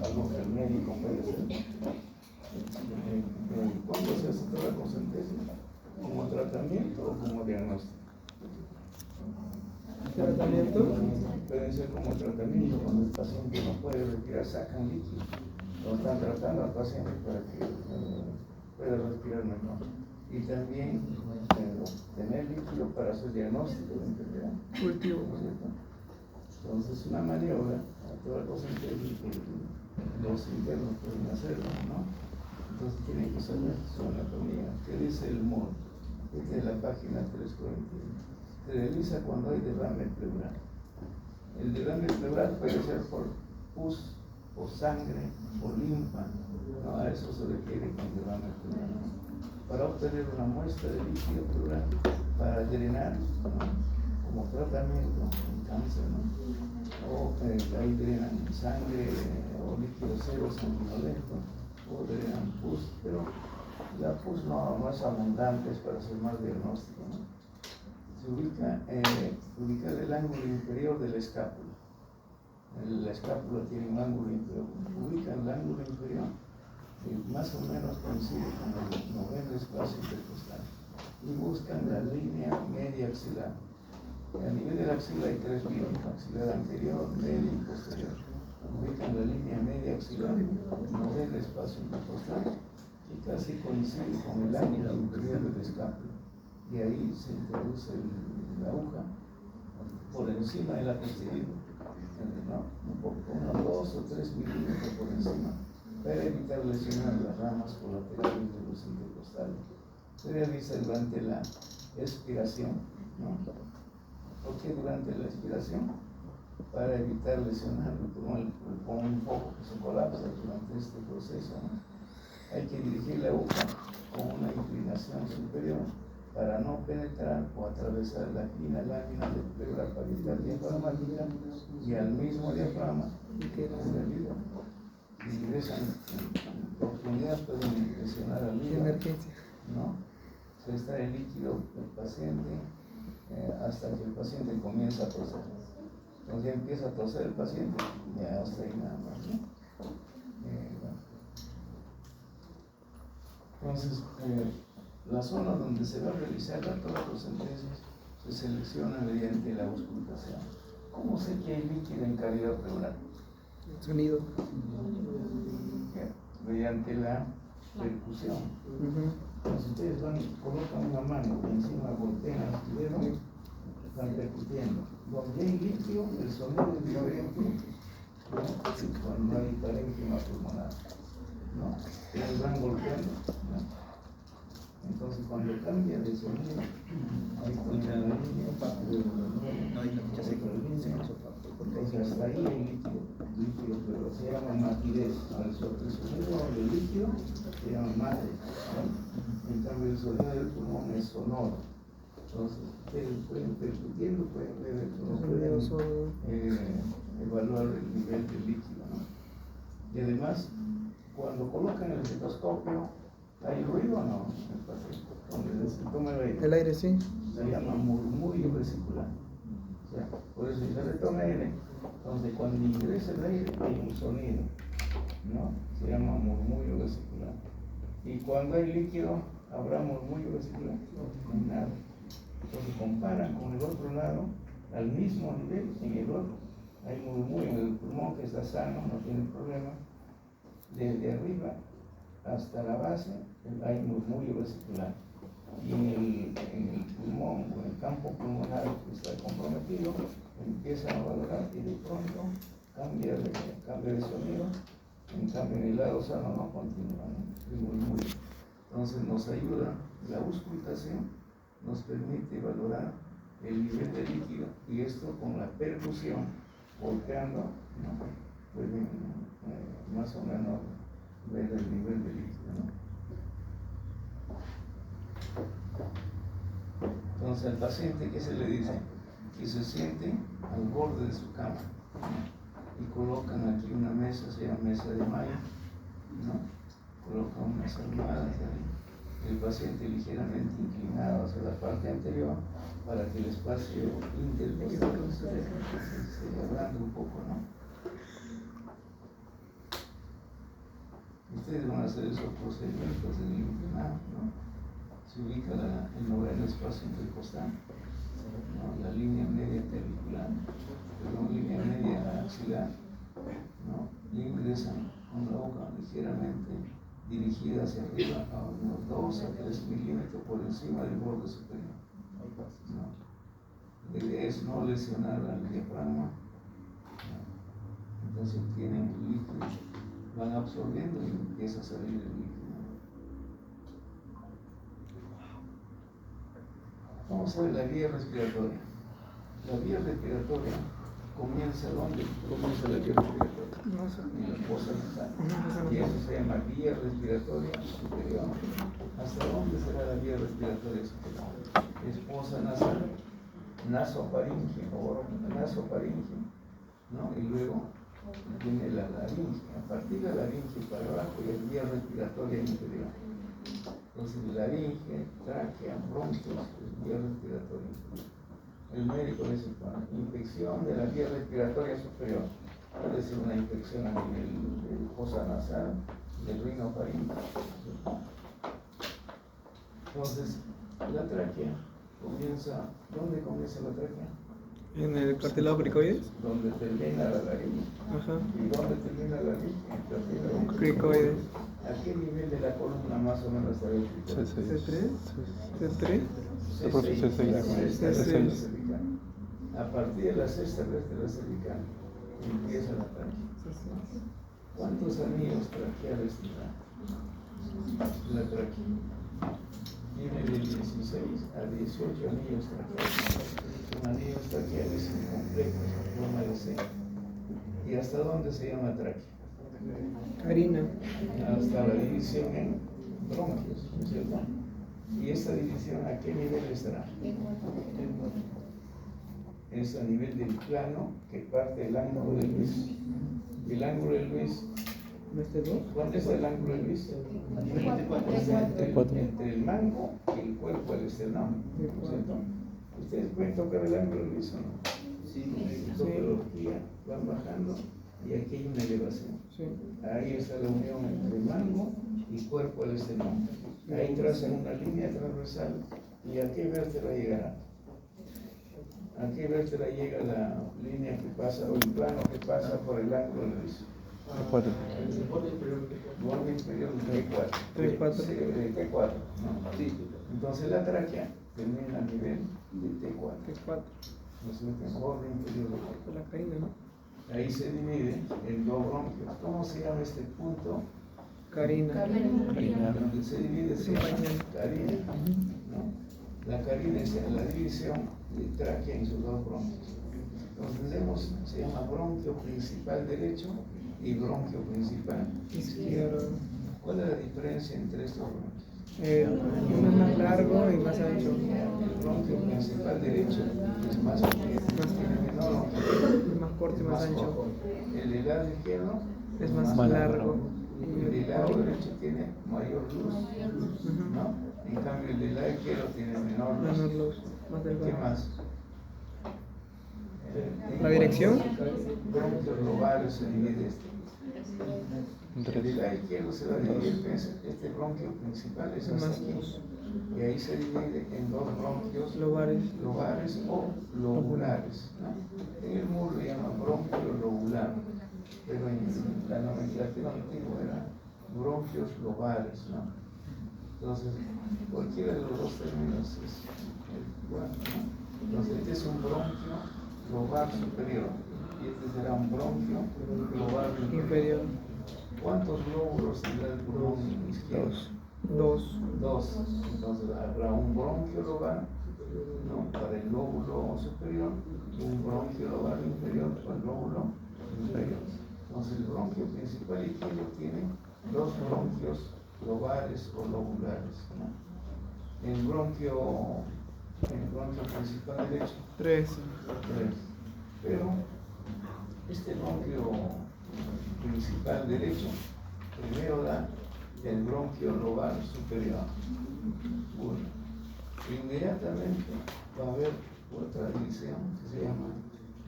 algo que el médico puede hacer. ¿Cuándo se hace tomacocentesis? ¿Como tratamiento o como diagnóstico? ¿Tratamiento? Puede ser como tratamiento cuando el paciente no puede respirar, sacan líquido. Lo están tratando al paciente para que pueda respirar mejor. Y también tener líquido para su diagnóstico de enfermedad. Cultivo. ¿No es cierto? Entonces, una maniobra, toda cosa los internos pueden hacerlo, ¿no? Entonces tienen que saber su anatomía. ¿Qué dice el MOR? Esta es la página 341. Se realiza cuando hay derrame pleural. El derrame pleural puede ser por pus, por sangre, por linfa, ¿no? A eso se refiere con derrame pleural. Para obtener una muestra de líquido pleural, para drenar, ¿no? Como tratamiento en cáncer, ¿no? O ahí drenan sangre o líquido cero sanguinolento, o drenan pus, pero la pus no es abundante, es para hacer más diagnóstico, ¿no? Se ubica el ángulo inferior de la escápula. La escápula tiene un ángulo inferior, ubican el ángulo inferior y más o menos coincide con el noveno espacio intercostal y buscan la línea media axilar. A nivel de la axila hay tres líneas: axilar anterior, media y posterior. Ubican la línea media axilar, noveno espacio intercostal, y casi coincide con el ángulo inferior de la escápula. Y ahí se introduce la aguja por encima de la costilla, ¿no? Un poco, unos 2 o 3 milímetros por encima, para evitar lesionar las ramas colaterales de los intercostales. Se realiza durante la expiración, ¿no? ¿Por qué durante la expiración? Para evitar lesionar el pulmón un poco que se colapsa durante este proceso, ¿no? Hay que dirigir la aguja con una inclinación superior para no penetrar o atravesar la fina lámina de pleura parietal diafragmática y al mismo diafragma, en realidad, si ingresan en profundidad pueden lesionar al hígado, ¿no? Se extrae el líquido del paciente hasta que el paciente comienza a toser. Entonces ya empieza a toser el paciente, ya hasta ahí nada más, ¿no? Bueno. Entonces, la zona donde se va a realizar la toracocentesis se selecciona mediante la auscultación. ¿Cómo sé que hay líquido en cavidad pleural? Sonido. Mediante la percusión. Entonces ustedes colocan una mano y encima golpean el dedo, están percutiendo. Donde hay líquido, el sonido es diferente, ¿no? Cuando hay parénquima pulmonar, ¿no? Ellos van golpeando, ¿no? Entonces cuando cambia de sonido, ahí pone la línea, entonces hasta ahí hay líquido, pero se llama matidez. El sonido del líquido se llama madre, ¿no? En cambio el sonido del pulmón es sonoro. Entonces ustedes pueden percutiendo, pueden ver, pueden evaluar el nivel del líquido, ¿no? Y además, cuando colocan el estetoscopio, ¿hay ruido o no? Donde se toma el aire. El aire, sí. Se llama murmullo vesicular. O sea, por eso se retoma aire. Entonces, cuando ingresa el aire, hay un sonido, ¿no? Se llama murmullo vesicular. Y cuando hay líquido, ¿habrá murmullo vesicular? No hay nada. Entonces, comparan con el otro lado, al mismo nivel, en el otro. Hay murmullo en el pulmón que está sano, no tiene problema. Desde arriba hasta la base hay murmullo vesicular. Y en el pulmón o en el campo pulmonar que está comprometido, empiezan a valorar y de pronto cambia de sonido. En cambio, en el lado sano no continúa, ¿no? El murmullo. Entonces nos ayuda la auscultación, nos permite valorar el nivel de líquido, y esto con la percusión, golpeando, ¿no? Pueden más o menos ver el nivel de líquido, ¿no? Entonces al paciente, ¿qué se le dice? Que se siente al borde de su cama, ¿no? Y colocan aquí una mesa, se llama mesa de Maya, ¿no? Colocan unas almohadas ahí, el paciente ligeramente inclinado hacia la parte anterior para que el espacio intercostal se ablande un poco, ¿no? Ustedes van a hacer esos procedimientos en el inclinado, ¿no? Se ubica el noveno espacio intercostal, ¿no? La línea media clavicular, línea media axilar, ¿no? Y ingresan con la boca ligeramente dirigida hacia arriba a unos 2 a 3 milímetros por encima del borde superior, ¿no? La idea es no lesionar al diafragma, ¿no? Entonces obtienen líquido van absorbiendo y empieza a salir el líquido. Vamos a ver la vía respiratoria. La vía respiratoria comienza ¿dónde? Comienza la vía respiratoria. No sé. En la fosa nasal. Y eso se llama vía respiratoria superior. ¿Hasta dónde será la vía respiratoria superior? Es fosa nasal, nasofaringe o nasofaringe, ¿no? Y luego viene la laringe. A partir de la laringe para abajo y la vía respiratoria inferior. Entonces, laringe, tráquea, bronquios, vía respiratoria inferior. El médico dice, infección de la vía respiratoria superior. Puede ser una infección a nivel de fosa nasal, del rinofaringe. Entonces, la tráquea comienza, ¿dónde comienza la tráquea? ¿En el cartílago cricoides? Donde termina la laringe. Ajá. ¿Y dónde termina la laringe? En el cartílago Cricoides. ¿A qué nivel de la columna más o menos está el cricoides? C3. C6. A partir de la sexta vértebra cervical empieza la tráquea. ¿Cuántos anillos traqueales tiene la tráquea? Tiene de 16 a 18 anillos traqueales. Son anillos traqueales incomplejos en forma de C. ¿Y hasta dónde se llama tráquea? Carina. Hasta la división en bronquios, ¿no es cierto? ¿Y esta división a qué nivel estará? Es a nivel del plano que parte el ángulo de Luis. El ángulo de Luis, ¿dónde está el ángulo de Luis? Entre el mango y el cuerpo del esternón, ¿no es cierto? ¿Ustedes pueden tocar el ángulo de Luis o no? Sí. Topología, van bajando y aquí hay una elevación. Sí. Ahí está la unión entre mango y cuerpo del esternón. Ahí trazan una línea transversal. ¿Y a qué vértebra llegará? ¿A qué vértebra llega la línea que pasa, o el plano que pasa por el ángulo de Luis? El borde inferior Borde inferior del T4. T4. T4, ¿no? Sí. Entonces la tráquea termina a nivel de T4. T4. Entonces, borde inferior del T4. La carina, ¿no? Ahí se divide en dos bronquios. ¿Cómo se llama este punto? Carina. Donde se divide se llama carina, ¿no? La carina es la división de tráquea en sus dos bronquios. Entonces tenemos, se llama bronquio principal derecho y bronquio principal izquierdo. ¿Cuál es la diferencia entre estos bronquios? Uno es más largo y más ancho. El bronquio principal derecho es más pequeño, tiene menor longitud, Es más corto y más ancho. corto. El del lado izquierdo Es más largo. el del lado derecho tiene mayor luz, ¿no? En cambio el del lado izquierdo tiene menor luz. Menor luz. Más ¿Qué delgado. más? ¿La dirección? Bronquios lobales se divide este. El del lado izquierdo se va a dividir, este bronquio principal es hasta aquí. Y ahí se divide en dos bronquios lobares o lobulares, ¿no? En el muro le llaman bronquio lobular, pero en la nomenclatura antigua era bronquios lobares, ¿no? Entonces, cualquiera de los dos términos es igual, ¿no? Entonces, este es un bronquio lobar superior y este será un bronquio lobar inferior. ¿Cuántos lóbulos tendrá el pulmón izquierdo? Dos. Entonces habrá un bronquio lobar, ¿no? Para el lóbulo superior y un bronquio lobar inferior para el lóbulo inferior. Entonces el bronquio principal izquierdo tiene dos bronquios lobares o lobulares, ¿no? El bronquio principal derecho, Tres. pero este bronquio principal derecho primero da el bronquio lobar superior. Bueno, inmediatamente va a haber otra división que se llama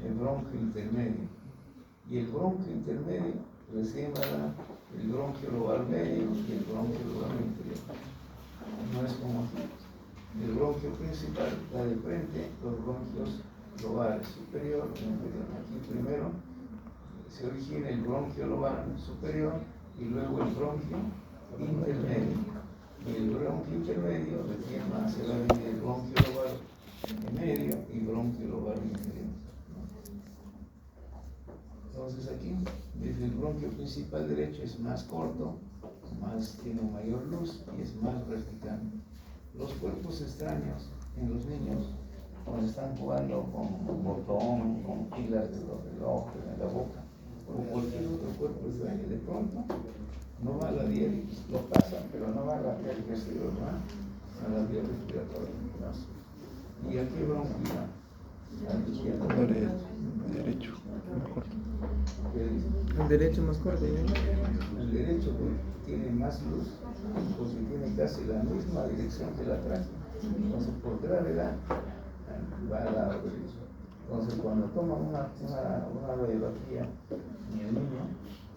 el bronquio intermedio, y el bronquio intermedio recién va a dar el bronquio lobar medio y el bronquio lobar inferior. No es como aquí. El bronquio principal da de frente los bronquios lobares superior e inferior. Aquí primero se origina el bronquio lobar superior y luego el bronquio intermedio. Y el bronquio intermedio recién más se va a dividir el bronquio lobar medio y bronquio lobar inferior. Entonces aquí, desde el bronquio principal derecho es más corto, tiene mayor luz y es más vertical. Los cuerpos extraños en los niños, cuando están jugando con un botón, con pilas de los relojes en la boca, o cualquier otro cuerpo extraño, de pronto no va a la vía, lo pasan, pero no va a la vía exterior, ¿no? A la vía respiratoria. ¿No? ¿Y a qué bronquio va? Al izquierdo. Derecho, mejor. El derecho más corto, ¿no? El derecho tiene más luz, porque tiene casi la misma dirección que la tráquea. Entonces, por gravedad, va al lado derecho. Entonces, cuando toman una radiografía en el niño,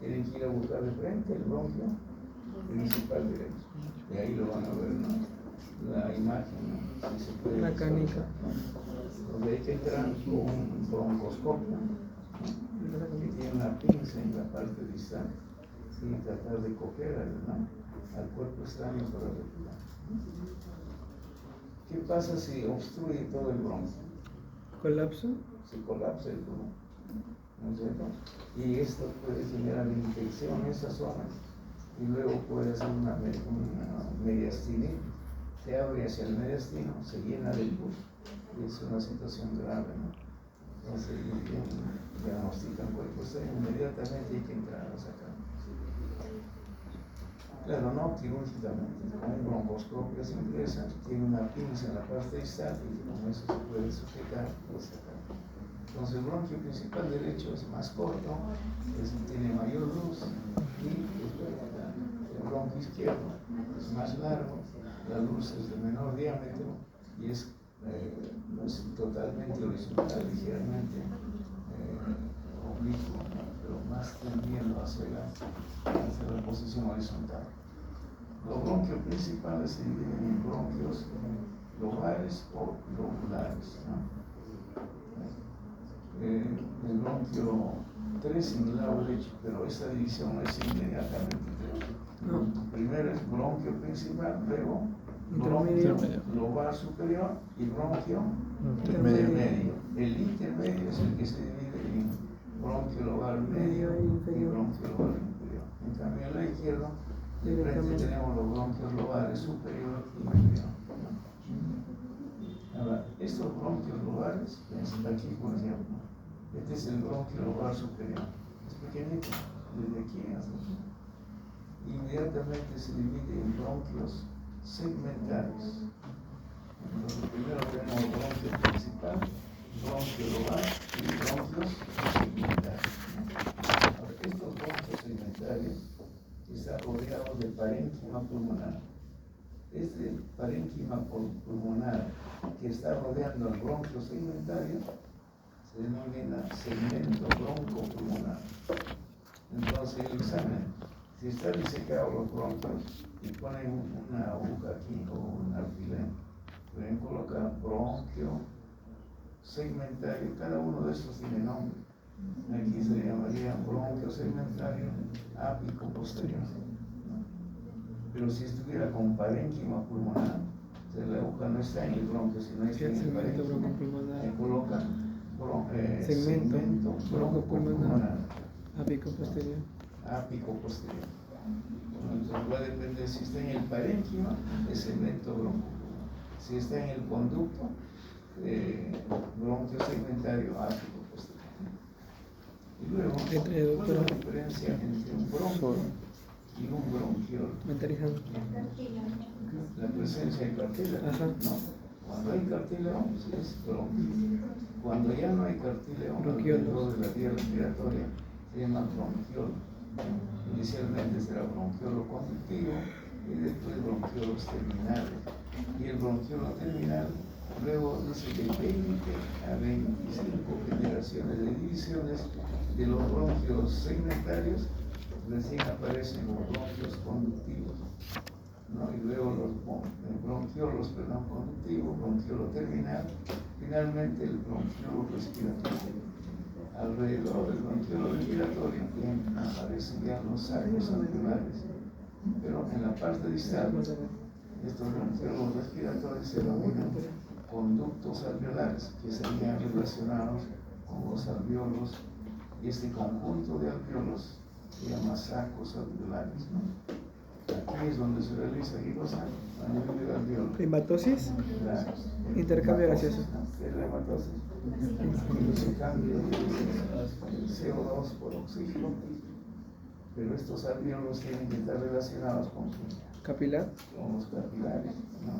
tienen que ir a buscar de frente el bronquio principal derecho. Y ahí lo van a ver, ¿no? La imagen, ¿no? Si se puede la canica. Donde hay que entrar con un broncoscopio, ¿no? Que tiene una pinza en la parte distal y tratar de coger al cuerpo extraño para respirar. ¿Qué pasa si obstruye todo el bronquio? ¿Colapso? Se colapsa el pulmón, ¿no es cierto? Y esto puede generar infección en esa zona y luego puede hacer una mediastinitis. Se abre hacia el mediastino, se llena de pus y es una situación grave, ¿no? Entonces diagnostican cuerpo extraño, inmediatamente hay que entrar a sacar. Claro, no quirúrgicamente, con un broncoscopio se ingresa, tiene una pinza en la parte distal y con eso se puede sujetar y sacar. Entonces el bronquio principal derecho es más corto, tiene mayor luz y el bronquio izquierdo es más largo, la luz es de menor diámetro y es totalmente horizontal, ligeramente oblicuo, ¿no? Pero más tendiendo hacia la posición horizontal. Los bronquios principales se dividen en bronquios lobares o lobulares, ¿no? El bronquio 3 en el lado derecho, pero esta división no es inmediatamente. No. Primero es bronquio principal, luego bronquio lobar superior y bronquio intermedio. El intermedio es el que se divide en bronquio lobar medio y bronquio lobar inferior. En cambio, a la izquierda, de frente tenemos los bronquios lobares superior y inferior. Ahora, estos bronquios lobares, piensen aquí por ejemplo, este es el bronquio lobar superior, es pequeñito, desde aquí hasta aquí. Inmediatamente se divide en bronquios segmentarios. Entonces, primero tenemos el bronquio principal, bronquio lobar y bronquios segmentarios. Ahora, estos bronquios segmentarios están rodeados de parénquima pulmonar. Este parénquima pulmonar que está rodeando el bronquio segmentario se denomina segmento broncopulmonar. Entonces el examen, si está disecado los bronquios y ponen una aguja aquí o un alfiler, pueden colocar bronquio segmentario, cada uno de estos tiene nombre. Aquí se llamaría bronquio segmentario ápico posterior. Pero si estuviera con parénquima pulmonar, la aguja no está en el bronquio, sino está en el parénquima, se coloca segmento broncopulmonar ápico posterior. Ápico posterior. Entonces va a depender si está en el parénquima, es segmento broncopulmonar. Si está en el conducto, bronquio segmentario ápico posterior. Y luego, ¿cuál es la diferencia entre un bronquio y un bronquiolo? La presencia de cartílago, ¿no? Cuando hay cartílago, es bronquio. Cuando ya no hay cartílago alrededor de la vía respiratoria, se llama bronquiolo. Inicialmente será bronquiolo conductivo y después bronquiolos terminales. Y el bronquiolo terminal luego dice que 20 a 25 generaciones de divisiones de los bronquios segmentarios recién aparecen los bronquios conductivos, ¿no? Y luego los bronquiolos conductivos, bronquiolo terminal, finalmente el bronquiolo respiratorio. Alrededor del bronquiolo respiratorio aparecen ya los sacos alveolares, pero en la parte distal estos bronquiolos respiratorios se denominan conductos alveolares, que serían relacionados con los alveolos Y este conjunto de alveolos se llama sacos alveolares, ¿no? Aquí es donde se realiza guidosa a nivel del alveolo. Hematosis, intercambio gaseoso. ¿Qué es la hematosis? El cambio de CO2 por oxígeno. Pero estos alveolos tienen que estar relacionados con Capilar. los capilares, ¿no?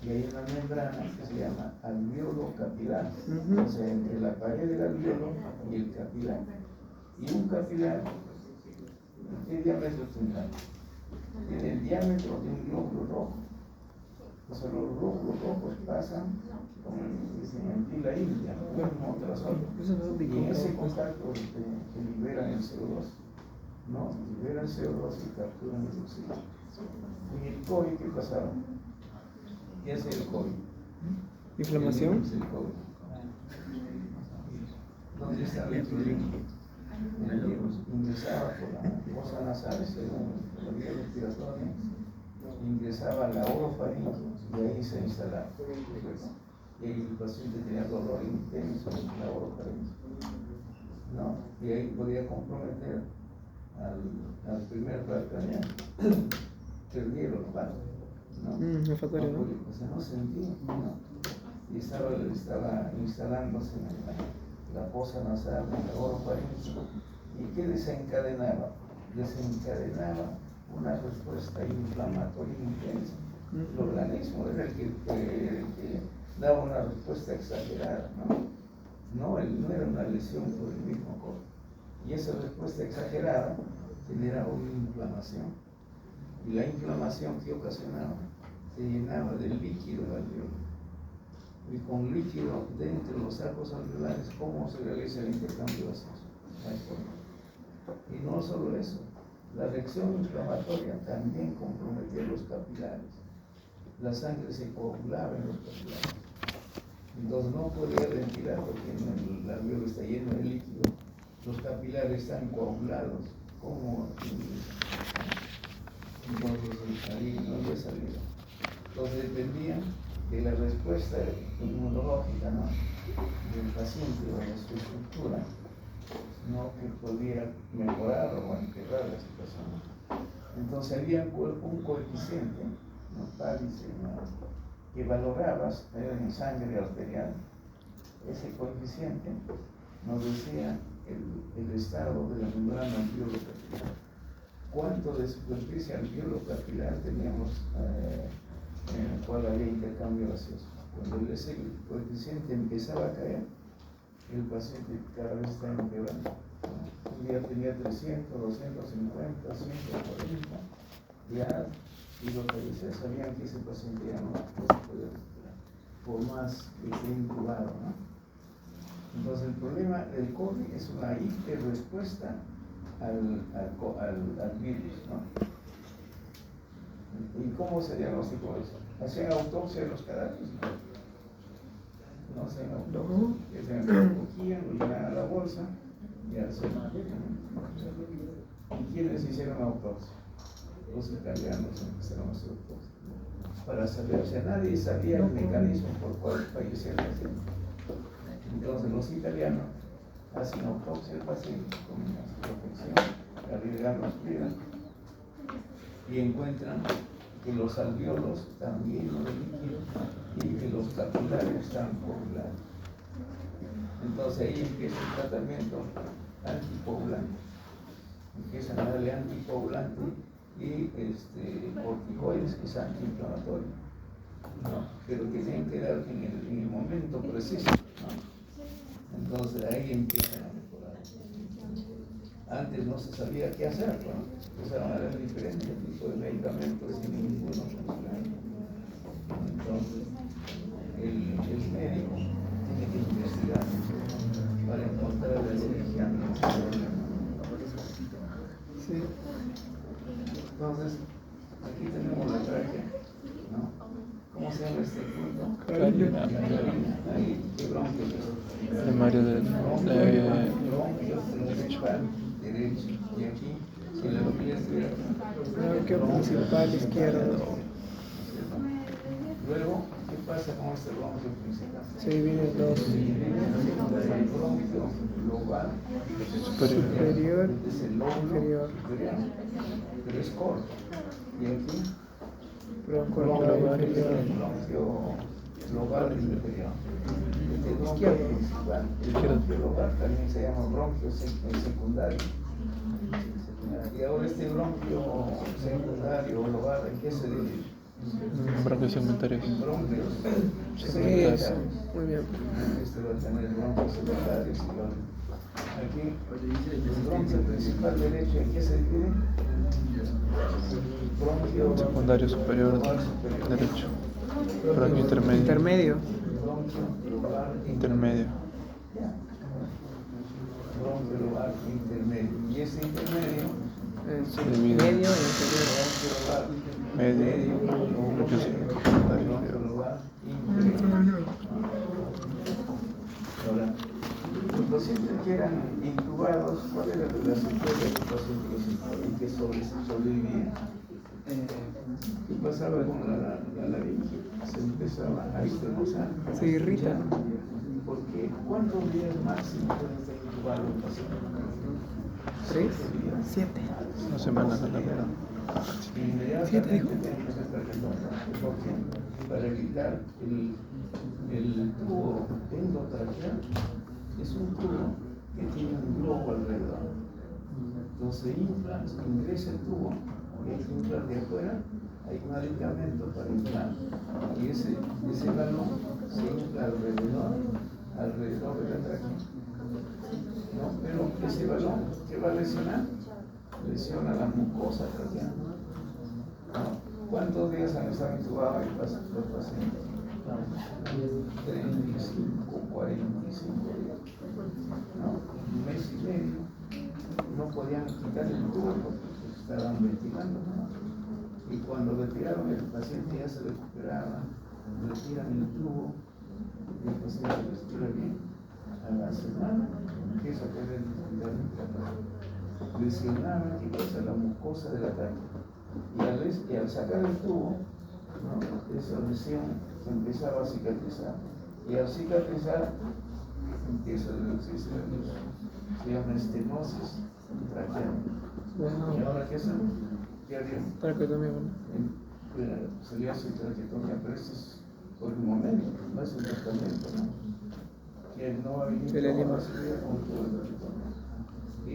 Y hay una membrana que se llama alveolo capilar, o sea, entre la pared del alveolo y el capilar. Y un capilar, ¿qué diámetro tendrá? Tiene el diámetro de un glóbulo rojo. O sea, los glóbulos rojos pasan como en fila india, ¿no? Uno tras otro. Y en ese contacto que liberan el CO2, ¿no? Liberan CO2 y capturan el oxígeno. En el COI, ¿qué pasaba? ¿Qué hace el COVID? Inflamación. El COVID. ¿Dónde está el virus? El virus ingresaba por la fosa nasal, según la vía respiratoria, ingresaba a la orofaringe y ahí se instalaba. Y ahí el paciente tenía dolor intenso en la orofaringe, ¿no? Y ahí podía comprometer al primer craneano, perdieron los vasos. ¿No? Olfatorio, ¿no? O sea, no sentía, ¿no? Y estaba instalándose en la fosa nasal, en la orofaringe. ¿Y qué desencadenaba? Desencadenaba una respuesta inflamatoria intensa. El organismo era el que daba una respuesta exagerada, ¿no? No era una lesión por el mismo COVID. Y esa respuesta exagerada generaba una inflamación. Y la inflamación que ocasionaba se llenaba de líquido alveolar. Y con líquido dentro de los sacos alveolares, ¿cómo se realiza el intercambio gaseoso? Y no solo eso, la reacción inflamatoria también comprometía los capilares. La sangre se coagulaba en los capilares. Entonces no podía ventilar porque el alveolo está lleno de líquido. Los capilares están coagulados. ¿Cómo? Entonces ahí no había salida. Entonces dependía de la respuesta inmunológica, ¿no? Del paciente o de su estructura, ¿no? Que podía mejorar o empeorar la situación. Entonces había un coeficiente, ¿no? Que valorabas en sangre arterial. Ese coeficiente nos decía el estado de la membrana alveolo-capilar. ¿Cuánto de superficie alveolo-capilar teníamos en el cual había intercambio gaseoso? Cuando ese coeficiente empezaba a caer, el paciente cada vez está empeorando. Un día tenía 300, 250, 140, ya, y los países sabían que ese paciente ya no se podía recuperar, por más que esté intubado, ¿no? Entonces el problema del COVID es una hiperrespuesta al virus, ¿no? ¿Y cómo se diagnosticó eso? ¿Hacían autopsia de los cadáveres? No hacían autopsia. Hacían recogían, lo llenaban a la bolsa y hacían. ¿Y quiénes hicieron autopsia? Los italianos empezaron a hacer autopsia. Para saber, o sea, nadie sabía el mecanismo por el cual fallecía el paciente. Entonces los italianos hacen autopsia al paciente con una protección, arriesgando su vida, y encuentran que los alveolos están llenos de líquido y que los capilares están coagulados. Entonces ahí empieza el tratamiento anticoagulante. Empiezan a darle anticoagulante y corticoides, que es antiinflamatorio, ¿no? Pero tienen que dar en el momento preciso, ¿no? Entonces ahí empiezan a mejorar. Antes no se sabía qué hacer, ¿no? Empezaron a dar diferentes tipos de medicamentos y ninguno funcionaba. Entonces el médico tiene que investigar para encontrar la solución. Sí. Entonces, aquí tenemos la tráquea, ¿no? ¿Cómo se llama este punto? Carina. Ahí, ¿qué bronquios es? El Mario del Bronquios principal, derecho. Y aquí, si la rodilla estuviera Bronquio principal izquierdo. luego, ¿qué pasa con este bronquio principal? Se divide en dos. El bronquio lobar Superior, es el lóbulo inferior. inferior, pero es corto. Y aquí, Bronco bronquio inferior. el bronquio lobar inferior. Este bronquio Izquierdo. principal, el bronquio lobar también se llama bronquio secundario. Y ahora este bronquio secundario o lobar, ¿en qué se divide? Bronquios segmentarios. Bronquios Sí, secundarios. eso. Muy bien. Este va a tener bronquios secundarios y los. Aquí, el bronquio principal derecho, ¿en qué se divide? Bronquio Secundario superior lobar superior. derecho. Bronquio intermedio. Intermedio. Bronquio lobar Intermedio. Bronquio lobar intermedio. Y ese intermedio, Sí, divide. medio e inferior. bronquio lobar Medio. Bronquio secundario bronquio inferior. lobar inferior. Ahora, los pacientes que eran intubados, ¿cuál era la secuela de los pacientes que sobrevivían? ¿Qué pasaba con la laringe? Se empezaba a externizar. Se irrita. Porque ¿cuántos días máximo pueden estar intubados los pacientes? 3, 7. 2 semanas a la vez. Siete, dijo. ¿Por qué? Para evitar el tubo endotraqueal. Es un tubo que tiene un globo alrededor. Entonces infla, ingresa el tubo, y hay que inflar de afuera, hay un aditamento para inflar. Y ese balón se infla alrededor de la tráquea. ¿No? Pero ese balón, ¿qué va a lesionar? Lesiona la mucosa traqueal. ¿No? ¿Cuántos días han estado intubados los pacientes? 35, 45 días. ¿No? Un mes y medio. No podían quitar el tubo porque estaban ventilando. ¿No? Y cuando retiraron el paciente ya se recuperaba. Retiran el tubo y el paciente respira bien. A la semana empieza a tener dificultad respiratoria. Lesionaba, ¿qué cosa? La mucosa de la tráquea. Y al sacar el tubo, ¿no? Esa lesión empezaba a cicatrizar. Y al cicatrizar, empieza se llama estenosis traqueal. ¿Y ahora qué hacemos? ¿Qué haríamos? Traqueotomía. Se le hace traqueotomía, pero esto es por un momento, no es un tratamiento, ¿no? Que no va a venir Se le anima. Y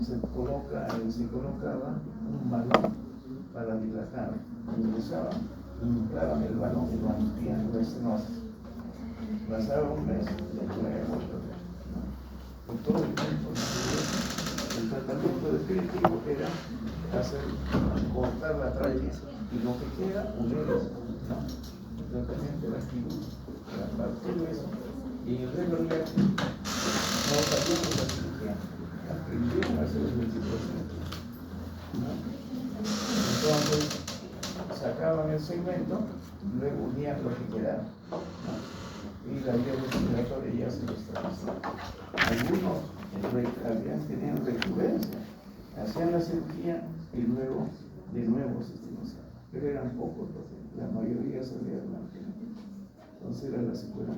se colocaba un balón para dilatar. Ingresaban, inflaban el balón y lo amplían la estenosis. Pasaba un mes y luego otro mes. Y todo el tiempo, el tratamiento definitivo era cortar la tráquea y lo que queda, unir eso, ¿no? El tratamiento era a partir de eso. Y en el regular no sabíamos la cirugía, aprendieron a hacer el 20%. ¿No? Entonces, sacaban el segmento, luego unían lo que quedaba. ¿No? Y la vía respiratoria ya se lo establecía. Algunos tenían recurrencia, hacían la cirugía y luego de nuevo se estabilizaban. Pero eran pocos, la mayoría salían adelante. Entonces era la secuela.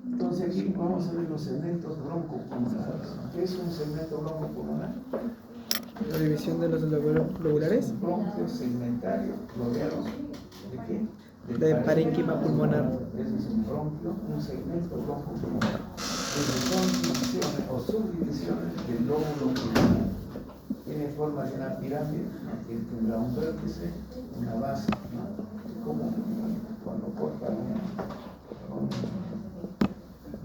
Entonces aquí vamos a ver los segmentos broncopulmonares. ¿Qué es un segmento broncopulmonar? La división de los lobulares. Un bronquio segmentario rodeado ¿de qué? De parénquima pulmonar. Ese es un bronquio, un segmento broncopulmonar. Son divisiones o subdivisiones del lóbulo pulmonar. Tiene forma de una pirámide, ¿no? Que tendrá un vértice, una base, ¿no? Como cuando cortan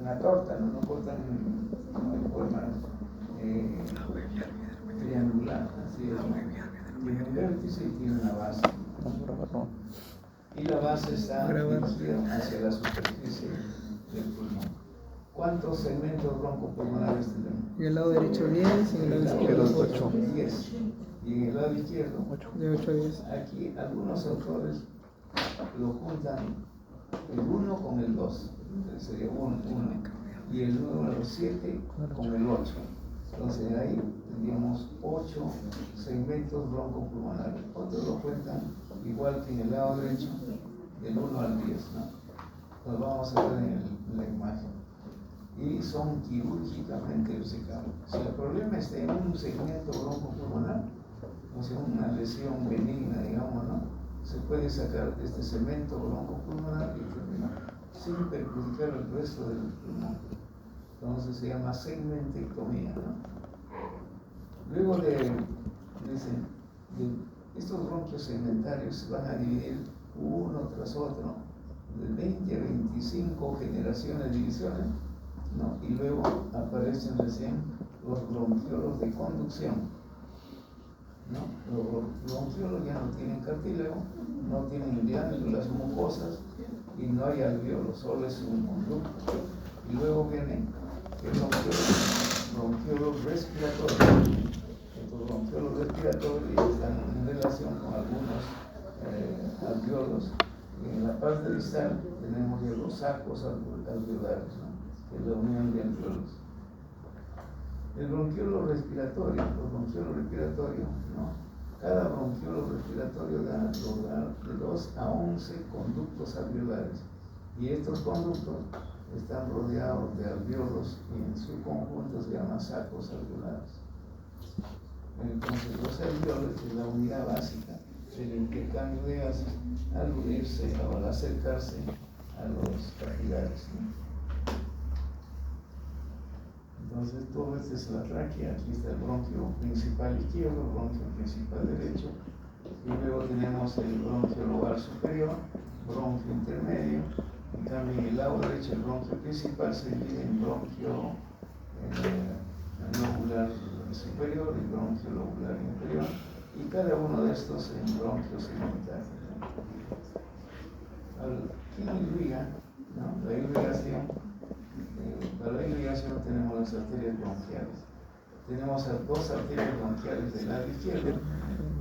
una torta, no cortan en forma triangular, así es. Tiene un vértice y tiene una base. Y la base está dirigida hacia la superficie del pulmón. ¿Cuántos segmentos broncopulmonares tenemos? En el lado derecho 10 y en el lado izquierdo 8. 10. Y en el lado izquierdo, De 8 a 10. aquí algunos autores lo juntan el 1 con el 2. Sería 1. Y el número 7 con el 8. Entonces ahí tendríamos 8 segmentos broncopulmonares. Otros lo cuentan igual que en el lado derecho, del 1 al 10, ¿no? Nos vamos a ver en la imagen. Y son quirúrgicamente resecables. Si el problema está en un segmento bronco-pulmonar, o sea, una lesión benigna, digamos, ¿no? Se puede sacar este segmento bronco-pulmonar y terminar sin perjudicar el resto del pulmón. Entonces se llama segmentectomía, ¿no? Luego de estos bronquios segmentarios se van a dividir uno tras otro, de 20 a 25 generaciones de divisiones, ¿no? Y luego aparecen recién los bronquiolos de conducción, ¿no? Los bronquiolos ya no tienen cartílago, no tienen glándulas mucosas y no hay alveolos, solo es un conducto. Y luego vienen los bronquiolos respiratorios. Estos bronquiolos respiratorios están en relación con algunos alveolos. Y en la parte distal tenemos ya los sacos alveolares, ¿no? Que es la unión de alveolos. El bronquiolo respiratorio, ¿no? Cada bronquiolo respiratorio da lugar de 2 a 11 conductos alveolares. Y estos conductos están rodeados de alveolos y en su conjunto se llaman sacos alveolares. Entonces, los alveolos es la unidad básica del intercambio de gases al unirse o al acercarse a los capilares, ¿no? Entonces, todo esto es la tráquea. Aquí está el bronquio principal izquierdo, el bronquio principal derecho, y luego tenemos el bronquio lobar superior, bronquio intermedio. En cambio, en el lado derecho, el bronquio principal se divide en bronquio lobular superior y bronquio lobular inferior, y cada uno de estos en bronquio segmentario. ¿Quién irriga? ¿No? La irrigación. Para la irrigación tenemos las arterias bronquiales. Tenemos 2 arterias bronquiales del lado izquierdo,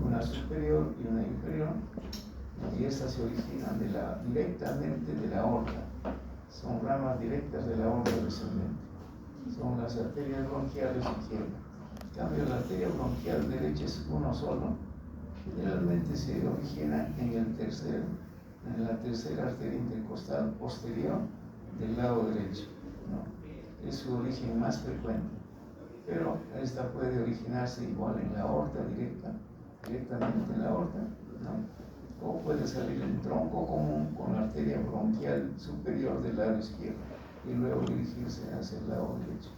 una superior y una inferior, y estas se originan directamente de la aorta. Son ramas directas de la aorta descendente. Son las arterias bronquiales izquierdas. En cambio, la arteria bronquial derecha es uno solo. Generalmente se origina en la tercera arteria intercostal posterior del lado derecho, ¿no? Es su origen más frecuente, pero esta puede originarse igual en la aorta directamente en la aorta, ¿no? O puede salir en tronco común con la arteria bronquial superior del lado izquierdo y luego dirigirse hacia el lado derecho.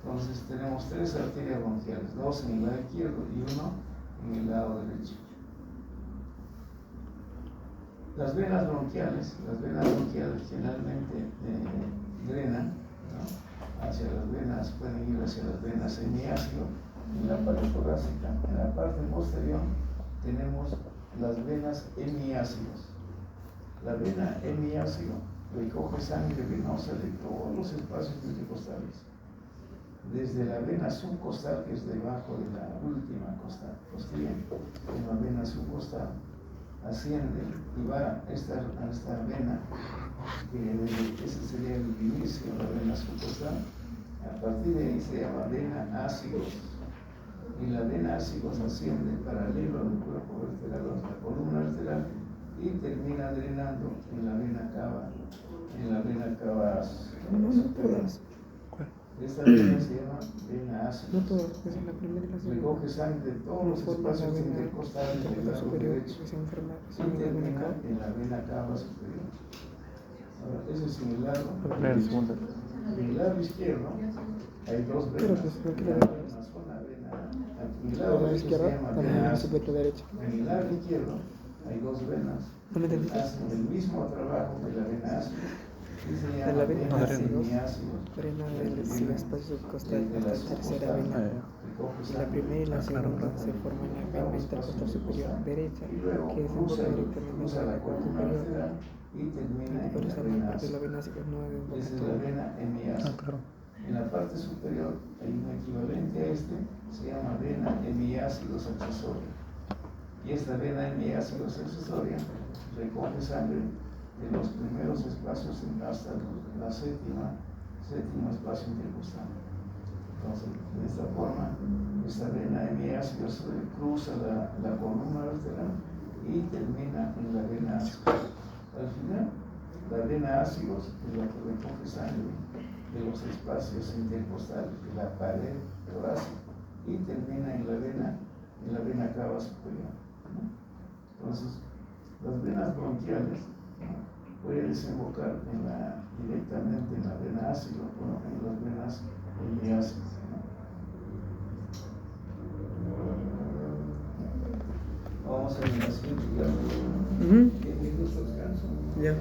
Entonces tenemos 3 arterias bronquiales, 2 en el lado izquierdo y 1 en el lado derecho. Las venas bronquiales generalmente drenan, ¿no? Pueden ir hacia las venas hemiácido en la parte torácica. En la parte posterior tenemos las venas hemiácidos. La vena hemiácido recoge sangre venosa de todos los espacios intercostales, desde la vena subcostal, que es debajo de la última costilla, en la vena subcostal asciende y va a esta vena, que ese sería el inicio de la vena subcostal. A partir de ahí se llama vena ácidos, y la vena ácidos asciende paralelo al cuerpo vertebral, a la columna vertebral, y termina drenando en la vena cava superior. Esta vena se llama vena ácida. No todas, pues en la primera y la segunda. Recoge sangre de todos los espacios intercostales del lado derecho y termina en la vena cava superior. Ahora, eso es en el lado derecho. En el lado izquierdo hay 2 venas. Una sola vena. En el lado derecho se llama vena ácida. En el lado izquierdo hay 2 venas que hacen el mismo trabajo que la vena ácida. La vena hemiácidos drena el espacio subcostal de la tercera vena, y la primera y la segunda se forman en la vena intercostal superior derecha, que desemboca directamente en la cuerda superior, y por esta parte de la vena ácida no desemboca. Esa es la vena hemiácida. En la parte superior hay un equivalente a se llama vena hemiácidos accesoria, y esta vena hemiácidos accesoria recoge sangre de los primeros espacios hasta la séptimo espacio intercostal. Entonces, de esta forma, esta vena hemiácidos cruza la columna vertebral y termina en la vena ácida. Al final, la vena ácidos es la que recoge sangre de los espacios intercostales de la pared torácica y termina en la vena cava superior, ¿no? Entonces, las venas bronquiales, ¿no?, pueden desembocar directamente en la vena ácida o en las venas hemiácidas, ¿no? Vamos a ver la siguiente clase. 10 minutos descanso. Ya.